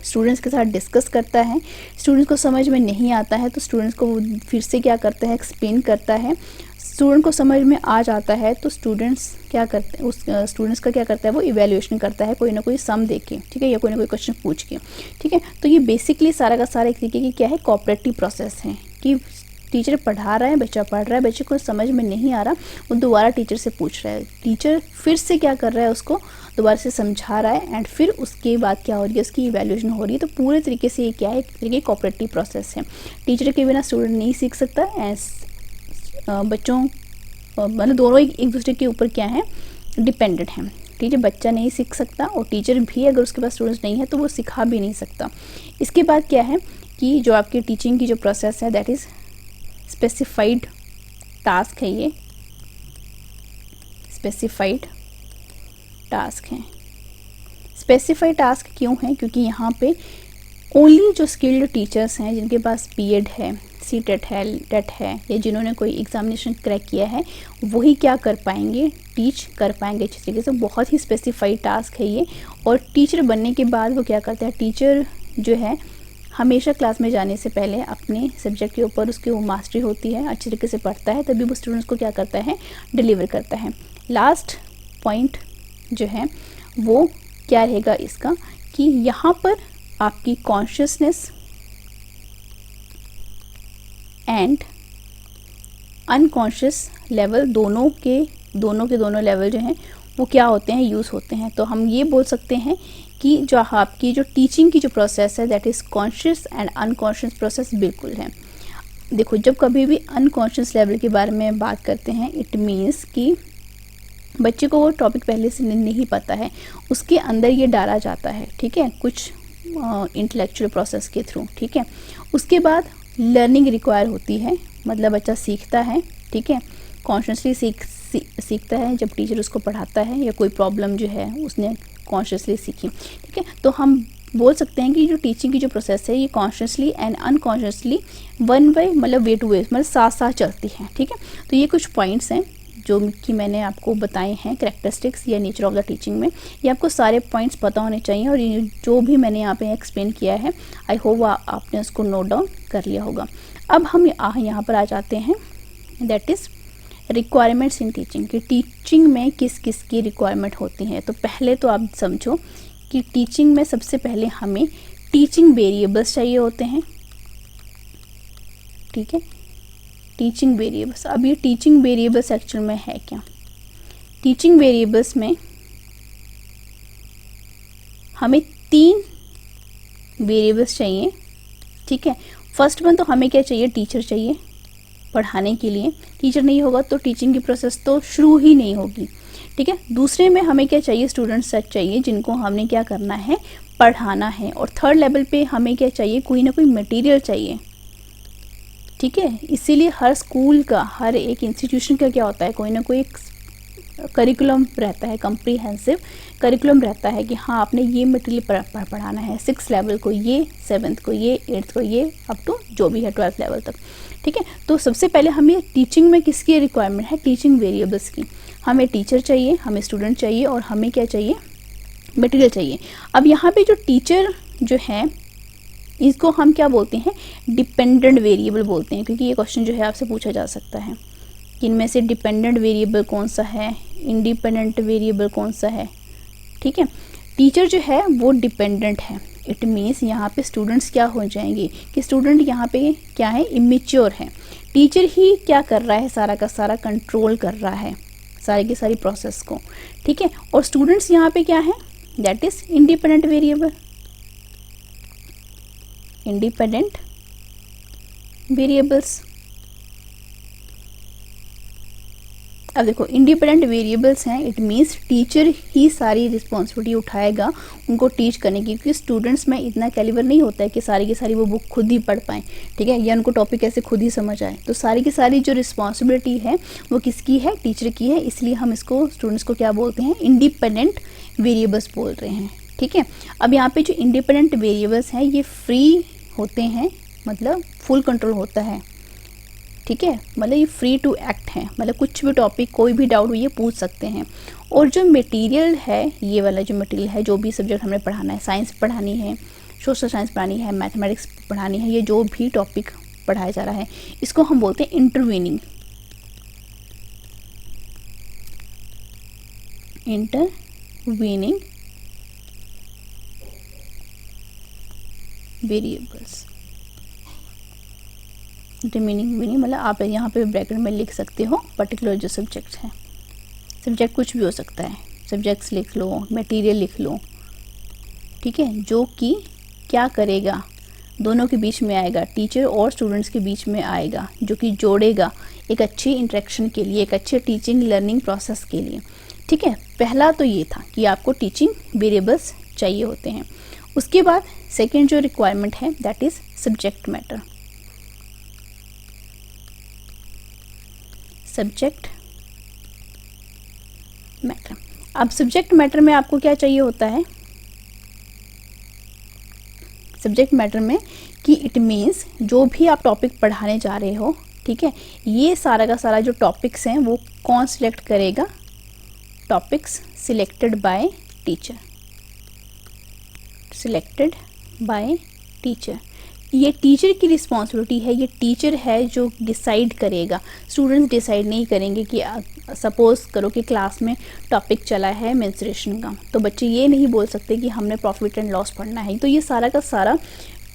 स्टूडेंट्स के साथ डिस्कस करता है। स्टूडेंट्स को समझ में नहीं आता है तो स्टूडेंट्स को फिर से क्या करता है, एक्सप्लेन करता है। स्टूडेंट को समझ में आ जाता है तो स्टूडेंट्स क्या करते हैं, उस स्टूडेंट्स का क्या करता है, वो इवैल्यूएशन करता है कोई ना कोई सम दे के, ठीक है, या कोई ना कोई क्वेश्चन पूछ के। ठीक है, तो ये बेसिकली सारा का सारा एक तरीके की क्या है, कोऑपरेटिव प्रोसेस है, कि टीचर पढ़ा रहा है, बच्चा पढ़ रहा है, बच्चे को समझ में नहीं आ रहा, वो दोबारा टीचर से पूछ रहा है, टीचर फिर से क्या कर रहा है, उसको दोबारा से समझा रहा है, एंड फिर उसके बाद क्या हो रही है, उसकी इवैल्यूएशन हो रही है। तो पूरे तरीके से ये क्या है, एक तरीके की कोऑपरेटिव प्रोसेस है। टीचर के बिना स्टूडेंट नहीं सीख सकता, एंड बच्चों मतलब दोनों एक दूसरे के ऊपर क्या है, डिपेंडेंट हैं। टीचर बच्चा नहीं सीख सकता, और टीचर भी अगर उसके पास स्टूडेंट्स नहीं है तो वो सिखा भी नहीं सकता। इसके बाद क्या है कि जो आपकी टीचिंग की जो प्रोसेस है दैट इज़ स्पेसिफाइड टास्क है। ये स्पेसिफाइड टास्क हैं। स्पेसिफाइड टास्क क्यों है, क्योंकि यहाँ पे ओनली जो स्किल्ड टीचर्स हैं, जिनके पास बीएड है, सीटेट है, टेट है, या जिन्होंने कोई एग्जामिनेशन क्रैक किया है, वही क्या कर पाएंगे, टीच कर पाएंगे अच्छे तरीके से। बहुत ही स्पेसिफाइड टास्क है ये। और टीचर बनने के बाद वो क्या करता है, टीचर जो है हमेशा क्लास में जाने से पहले अपने सब्जेक्ट के ऊपर उसकी वो मास्टरी होती है, अच्छे तरीके से पढ़ता है, तभी वो स्टूडेंट्स को क्या करता है, डिलीवर करता है। लास्ट पॉइंट जो है वो क्या रहेगा इसका, कि यहाँ पर आपकी कॉन्शियसनेस एंड अनकॉन्शियस लेवल दोनों के दोनों लेवल जो हैं वो क्या होते हैं, यूज़ होते हैं। तो हम ये बोल सकते हैं कि जो आपकी जो टीचिंग की जो प्रोसेस है that is conscious and unconscious process बिल्कुल है। देखो, जब कभी भी अनकॉन्शियस लेवल के बारे में बात करते हैं, इट मीन्स कि बच्चे को वो टॉपिक पहले से नहीं पता है, उसके अंदर ये डाला जाता है, ठीक है, कुछ इंटेलेक्चुअल प्रोसेस के थ्रू। ठीक है, उसके बाद लर्निंग रिक्वायर होती है, मतलब बच्चा सीखता है, ठीक है, कॉन्शियसली सीखता है जब टीचर उसको पढ़ाता है, या कोई प्रॉब्लम जो है उसने कॉन्शियसली सीखी। ठीक है, तो हम बोल सकते हैं कि जो टीचिंग की जो प्रोसेस है ये consciously and unconsciously one way मतलब वे टू वे मतलब साथ साथ चलती है। ठीक है, तो ये कुछ पॉइंट्स हैं जो कि मैंने आपको बताए हैं कैरेक्टरिस्टिक्स या नेचर ऑफ द टीचिंग में। ये आपको सारे पॉइंट्स पता होने चाहिए, और ये जो भी मैंने यहाँ पे एक्सप्लेन किया है आई होप आपने उसको नोट डाउन कर लिया होगा। अब हम यहाँ पर आ जाते हैं, that is requirements in teaching, कि टीचिंग में किस किस की रिक्वायरमेंट होती हैं। तो पहले तो आप समझो कि टीचिंग में सबसे पहले हमें टीचिंग वेरिएबल्स चाहिए होते हैं। ठीक है, टीचिंग वेरिएबल्स। अब ये टीचिंग वेरिएबल्स एक्चुअल में है क्या? टीचिंग वेरिएबल्स में हमें 3 वेरिएबल्स चाहिए। ठीक है, फर्स्ट वन तो हमें क्या चाहिए? टीचर चाहिए पढ़ाने के लिए। टीचर नहीं होगा तो टीचिंग की प्रोसेस तो शुरू ही नहीं होगी। ठीक है, दूसरे में हमें क्या चाहिए? स्टूडेंट सेट चाहिए जिनको हमने क्या करना है? पढ़ाना है। और थर्ड लेवल पे हमें क्या चाहिए? कोई ना कोई मटेरियल चाहिए। ठीक है, इसीलिए हर स्कूल का, हर एक इंस्टीट्यूशन का क्या होता है? कोई ना कोई एक करिकुलम रहता है, कम्प्रीहेंसिव करिकुलम रहता है कि हाँ आपने ये मटेरियल पढ़ाना है। 6th लेवल को ये, 7th को ये, 8th को ये, अप टू जो भी है 12th लेवल तक। ठीक है, तो सबसे पहले हमें टीचिंग में किसकी रिक्वायरमेंट है? टीचिंग वेरिएबल्स की। हमें टीचर चाहिए, हमें स्टूडेंट चाहिए और हमें क्या चाहिए? मटेरियल चाहिए। अब यहाँ पे जो टीचर जो है इसको हम क्या बोलते हैं? डिपेंडेंट वेरिएबल बोलते हैं, क्योंकि ये क्वेश्चन जो है आपसे पूछा जा सकता है कि इनमें से डिपेंडेंट वेरिएबल कौन सा है, इंडिपेंडेंट वेरिएबल कौन सा है। ठीक है, टीचर जो है वो डिपेंडेंट है। इट मीन्स यहाँ पे स्टूडेंट्स क्या हो जाएंगे कि स्टूडेंट यहाँ पे क्या है? इमेच्योर है। टीचर ही क्या कर रहा है? सारा का सारा कंट्रोल कर रहा है सारी की सारी प्रोसेस को। ठीक है, और स्टूडेंट्स यहाँ पे क्या है? That is independent variable. Independent variables. अब देखो इंडिपेंडेंट वेरिएबल्स हैं, इट मीन्स टीचर ही सारी रिस्पॉन्सिबिलिटी उठाएगा उनको टीच करने की, क्योंकि स्टूडेंट्स में इतना कैलिबर नहीं होता है कि सारी की सारी वो बुक खुद ही पढ़ पाएँ। ठीक है, या उनको टॉपिक ऐसे खुद ही समझ आए। तो सारी की सारी जो रिस्पॉन्सिबिलिटी है वो किसकी है? टीचर की है। इसलिए हम इसको स्टूडेंट्स को क्या बोलते हैं? इंडिपेंडेंट वेरिएबल्स बोल रहे हैं। ठीक है, अब यहाँ पे जो इंडिपेंडेंट वेरिएबल्स हैं ये फ्री होते हैं, मतलब फुल कंट्रोल होता है। ठीक है, मतलब ये फ्री टू एक्ट है, मतलब कुछ भी टॉपिक, कोई भी डाउट हो ये पूछ सकते हैं। और जो मटेरियल है, ये वाला जो मटेरियल है, जो भी सब्जेक्ट हमने पढ़ाना है, साइंस पढ़ानी है, सोशल साइंस पढ़ानी है, मैथमेटिक्स पढ़ानी है, ये जो भी टॉपिक पढ़ाया जा रहा है इसको हम बोलते हैं इंटरवीनिंग वेरिएबल्स। इंटरमीनिंग मतलब आप यहाँ पे ब्रैकेट में लिख सकते हो पर्टिकुलर जो सब्जेक्ट है। सब्जेक्ट कुछ भी हो सकता है, सब्जेक्ट्स लिख लो, मटेरियल लिख लो। ठीक है, जो कि क्या करेगा? दोनों के बीच में आएगा, टीचर और स्टूडेंट्स के बीच में आएगा, जो कि जोड़ेगा एक अच्छी इंटरेक्शन के लिए, एक अच्छे टीचिंग लर्निंग प्रोसेस के लिए। ठीक है, पहला तो ये था कि आपको टीचिंग वेरिएबल्स चाहिए होते हैं। उसके बाद सेकेंड जो रिक्वायरमेंट है that is subject matter. Subject matter. अब सब्जेक्ट मैटर में आपको क्या चाहिए होता है? सब्जेक्ट मैटर में कि इट मीन्स जो भी आप टॉपिक पढ़ाने जा रहे हो, ठीक है, ये सारा का सारा जो टॉपिक्स हैं वो कौन सिलेक्ट करेगा? Topics selected by teacher. Selected by teacher, ये टीचर की रिस्पॉन्सिबिलिटी है। ये टीचर है जो डिसाइड करेगा, स्टूडेंट्स डिसाइड नहीं करेंगे। कि सपोज करो कि क्लास में टॉपिक चला है मेंस्ट्रुएशन का, तो बच्चे ये नहीं बोल सकते कि हमने प्रॉफिट एंड लॉस पढ़ना है। तो ये सारा का सारा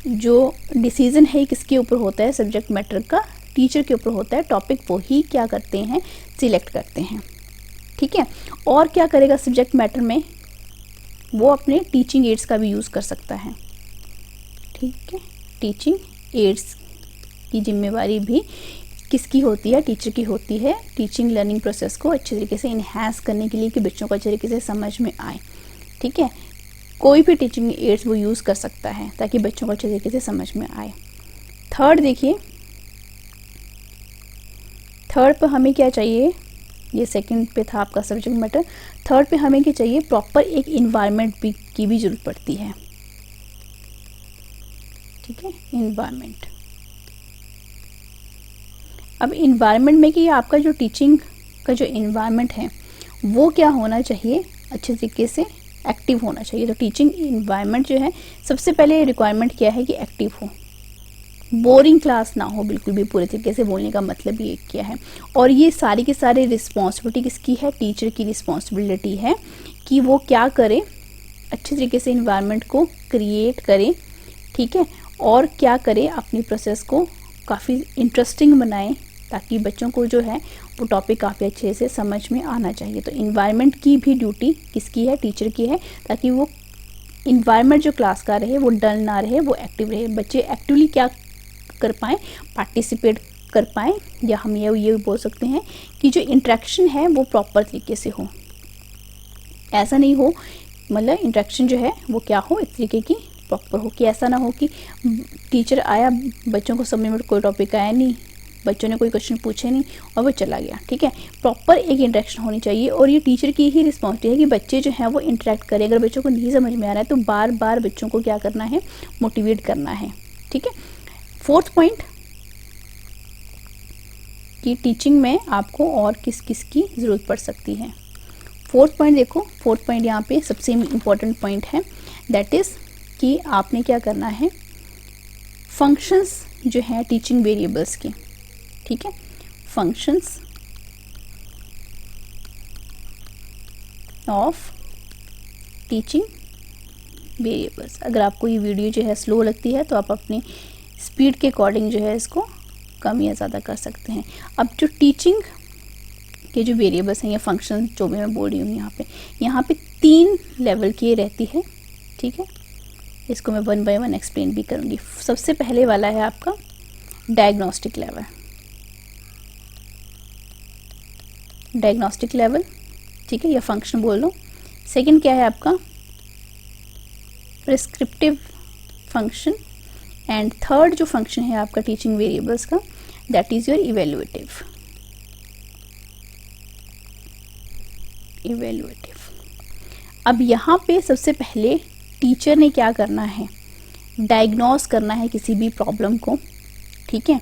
जो डिसीजन है किसके ऊपर होता है? सब्जेक्ट मैटर का, टीचर के ऊपर होता है। टॉपिक वो ही क्या करते हैं? सिलेक्ट करते हैं। ठीक है, और क्या करेगा सब्जेक्ट मैटर में? वो अपने टीचिंग एड्स का भी यूज़ कर सकता है। ठीक है, टीचिंग एड्स की जिम्मेवारी भी किसकी होती है? टीचर की होती है, टीचिंग लर्निंग प्रोसेस को अच्छे तरीके से इन्हांस करने के लिए, कि बच्चों को अच्छे तरीके से समझ में आए। ठीक है, कोई भी टीचिंग एड्स वो यूज़ कर सकता है ताकि बच्चों को अच्छे तरीके से समझ में आए। थर्ड देखिए, थर्ड पर हमें क्या चाहिए? ये सेकंड पे था आपका सब्जेक्ट मैटर। थर्ड पे हमें क्या चाहिए? प्रॉपर एक इन्वायरमेंट की भी जरूरत पड़ती है। ठीक है, इन्वायरमेंट। अब इन्वायरमेंट में कि आपका जो टीचिंग का जो इन्वायरमेंट है वो क्या होना चाहिए? अच्छे तरीके से एक्टिव होना चाहिए। तो टीचिंग इन्वायरमेंट जो है, सबसे पहले रिक्वायरमेंट क्या है? कि एक्टिव हो। बोरिंग क्लास ना हो बिल्कुल भी, पूरे तरीके से बोलने का मतलब ये क्या है। और ये सारी की सारी रिस्पॉन्सिबिलिटी किसकी है, टीचर की रिस्पॉन्सिबिलिटी है कि वो क्या करे, अच्छे तरीके से इन्वायरमेंट को क्रिएट करे, ठीक है, और क्या करे, अपनी प्रोसेस को काफ़ी इंटरेस्टिंग बनाए ताकि बच्चों को जो है वो टॉपिक काफ़ी अच्छे से समझ में आना चाहिए। तो इन्वायरमेंट की भी ड्यूटी किसकी है, टीचर की है, ताकि वो इन्वायरमेंट जो क्लास का रहे वो डल ना रहे, वो एक्टिव रहे, बच्चे एक्टिवली क्या कर पाएँ, पार्टिसिपेट कर पाएँ, या हम ये बोल सकते हैं कि जो इंटरेक्शन है वो प्रॉपर तरीके से हो। ऐसा नहीं हो, मतलब इंटरेक्शन जो है वो क्या हो, इस तरीके की प्रॉपर हो, कि ऐसा ना हो कि टीचर आया, बच्चों को समझ में कोई टॉपिक आया नहीं, बच्चों ने कोई क्वेश्चन पूछे नहीं और वो चला गया, ठीक है। प्रॉपर एक इंटरेक्शन होनी चाहिए और ये टीचर की ही रिस्पॉन्सिबिलिटी है कि बच्चे जो हैं वो इंटरेक्ट करें। अगर बच्चों को नहीं समझ में आ रहा है तो बार बार बच्चों को क्या करना है, मोटिवेट करना है, ठीक है। फोर्थ पॉइंट कि टीचिंग में आपको और किस किस की ज़रूरत पड़ सकती है। फोर्थ पॉइंट देखो, फोर्थ पॉइंट यहाँ पे सबसे इम्पोर्टेंट पॉइंट है, दैट इज़ कि आपने क्या करना है, फंक्शंस जो हैं टीचिंग वेरिएबल्स की, ठीक है, फंक्शंस ऑफ टीचिंग वेरिएबल्स। अगर आपको ये वीडियो जो है स्लो लगती है तो आप अपनी स्पीड के अकॉर्डिंग जो है इसको कम या ज़्यादा कर सकते हैं। अब जो टीचिंग के जो वेरिएबल्स हैं या फंक्शन जो भी मैं बोल रही हूँ यहाँ पे 3 लेवल की रहती है, ठीक है। इसको मैं 1 बाय 1 एक्सप्लेन भी करूँगी। सबसे पहले वाला है आपका डायग्नोस्टिक लेवल, डायग्नोस्टिक लेवल, ठीक है, या फंक्शन बोल लो। सेकंड क्या है आपका, प्रिस्क्रिप्टिव फंक्शन, एंड थर्ड जो फंक्शन है आपका टीचिंग वेरिएबल्स का, दैट इज योर इवेल्युएटिव। अब यहाँ पे सबसे पहले टीचर ने क्या करना है, डायग्नोस करना है किसी भी प्रॉब्लम को, ठीक है,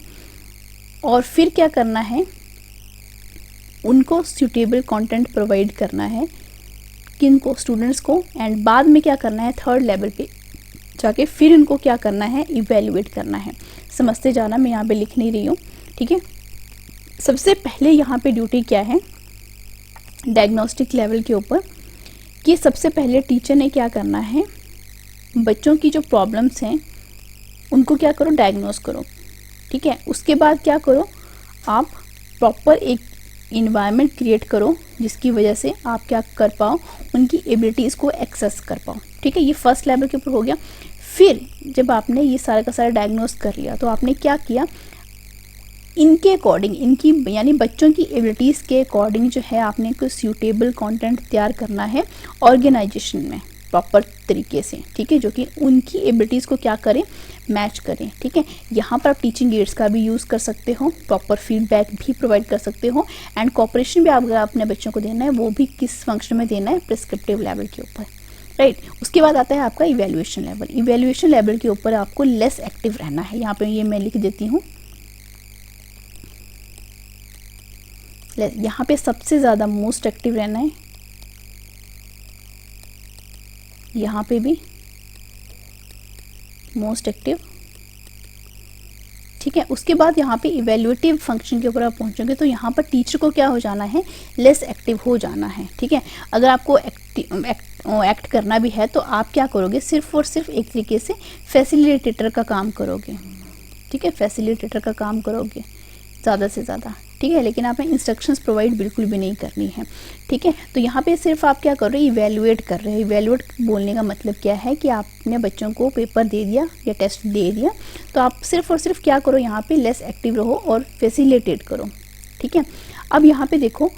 और फिर क्या करना है, उनको सूटेबल कंटेंट प्रोवाइड करना है किनको, स्टूडेंट्स को, एंड बाद में क्या करना है, थर्ड लेवल पे जाके फिर इनको क्या करना है, इवेल्युएट करना है। समझते जाना, मैं यहाँ पे लिख नहीं रही हूँ, ठीक है। सबसे पहले यहाँ पे ड्यूटी क्या है डायग्नोस्टिक लेवल के ऊपर, कि सबसे पहले टीचर ने क्या करना है, बच्चों की जो प्रॉब्लम्स हैं उनको क्या करो, डायग्नोस करो, ठीक है। उसके बाद क्या करो, आप प्रॉपर एक इन्वायरमेंट क्रिएट करो जिसकी वजह से आप क्या कर पाओ, उनकी एबिलिटीज़ को एक्सेस कर पाओ, ठीक है। ये फर्स्ट लेवल के ऊपर हो गया। फिर जब आपने ये सारा का सारा डायग्नोस कर लिया तो आपने क्या किया, इनके अकॉर्डिंग, इनकी यानी बच्चों की एबिलिटीज़ के अकॉर्डिंग जो है आपने कुछ सूटेबल कंटेंट तैयार करना है ऑर्गेनाइजेशन में प्रॉपर तरीके से, ठीक है, जो कि उनकी एबिलिटीज़ को क्या करें, मैच करें, ठीक है। यहाँ पर आप टीचिंग एड्स का भी यूज़ कर सकते हो, प्रॉपर फीडबैक भी प्रोवाइड कर सकते हो, एंड कोऑपरेशन भी अगर अपने बच्चों को देना है वो भी किस फंक्शन में देना है, प्रिस्क्रिप्टिव लेवल के ऊपर, राइट। उसके बाद आता है आपका इवेल्युएशन लेवल। इवेल्युएशन लेवल के ऊपर आपको लेस एक्टिव रहना है, यहाँ पे ये मैं लिख देती हूँ, यहाँ पे सबसे ज़्यादा मोस्ट एक्टिव रहना है, यहाँ पे भी मोस्ट एक्टिव, ठीक है। उसके बाद यहाँ पे इवेल्युएटिव फंक्शन के ऊपर आप पहुँचोगे तो यहाँ पर टीचर को क्या हो जाना है, लेस एक्टिव हो जाना है, ठीक है। अगर आपको एक्ट करना भी है तो आप क्या करोगे, सिर्फ और सिर्फ एक तरीके से फैसिलिटेटर का काम करोगे, ठीक है, फैसिलिटेटर का काम करोगे ज़्यादा से ज़्यादा, ठीक है। लेकिन आपने इंस्ट्रक्शंस प्रोवाइड बिल्कुल भी नहीं करनी है, ठीक है। तो यहाँ पे सिर्फ आप क्या कर रहे हो, इवेल्युएट कर रहे हो। इवेल्युएट बोलने का मतलब क्या है कि आपने बच्चों को पेपर दे दिया या टेस्ट दे दिया, तो आप सिर्फ और सिर्फ क्या करो, यहाँ पे लेस एक्टिव रहो और फैसिलिटेट करो, ठीक है। अब यहाँ पे देखो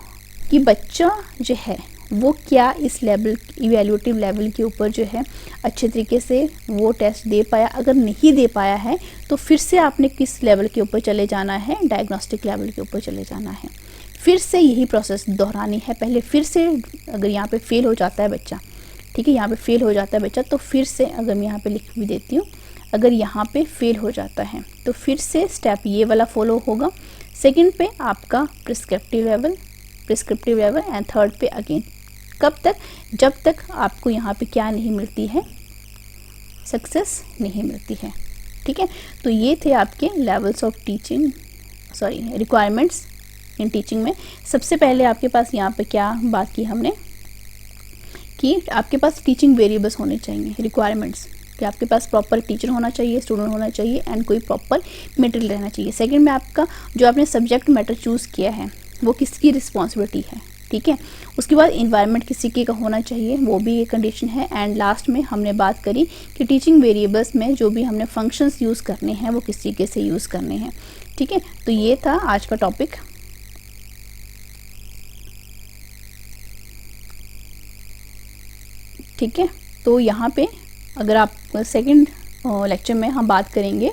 कि बच्चा जो है वो क्या इस लेवल, इवेल्युएटिव लेवल के ऊपर जो है अच्छे तरीके से वो टेस्ट दे पाया। अगर नहीं दे पाया है तो फिर से आपने किस लेवल के ऊपर चले जाना है, डायग्नोस्टिक लेवल के ऊपर चले जाना है। फिर से यही प्रोसेस दोहरानी है। पहले फिर से अगर यहाँ पे फेल हो जाता है बच्चा, ठीक है, यहाँ पे फेल हो जाता है बच्चा, तो फिर से अगर मैं यहाँ पे लिख भी देती हूँ, अगर यहाँ पे फेल हो जाता है तो फिर से स्टेप ये वाला फॉलो होगा। सेकेंड पे आपका प्रिस्क्रिप्टिव लेवल एंड थर्ड पे अगेन, कब तक, जब तक आपको यहाँ पे क्या नहीं मिलती है, सक्सेस नहीं मिलती है, ठीक है। तो ये थे आपके levels of teaching, requirements in teaching में। सबसे पहले आपके पास यहाँ पे क्या बात की हमने कि आपके पास टीचिंग वेरिएबल्स होने चाहिए, रिक्वायरमेंट्स, कि आपके पास प्रॉपर टीचर होना चाहिए, स्टूडेंट होना चाहिए एंड कोई प्रॉपर मटेरियल रहना चाहिए। सेकंड में आपका जो आपने सब्जेक्ट मैटर चूज़ किया है वो किसकी रिस्पॉन्सिबिलिटी है, ठीक है। उसके बाद इन्वायरमेंट किसी के का होना चाहिए, वो भी एक कंडीशन है। एंड लास्ट में हमने बात करी कि टीचिंग वेरिएबल्स में जो भी हमने फंक्शंस यूज़ करने हैं वो किस तरीके से यूज़ करने हैं, ठीक है। तो ये था आज का टॉपिक। ठीक है, तो यहाँ पे अगर आप सेकंड लेक्चर में हम बात करेंगे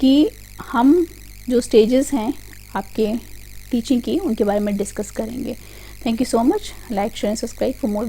कि हम जो स्टेजेस हैं आपके टीचिंग की उनके बारे में डिस्कस करेंगे। Thank you so much. Like share and subscribe for more.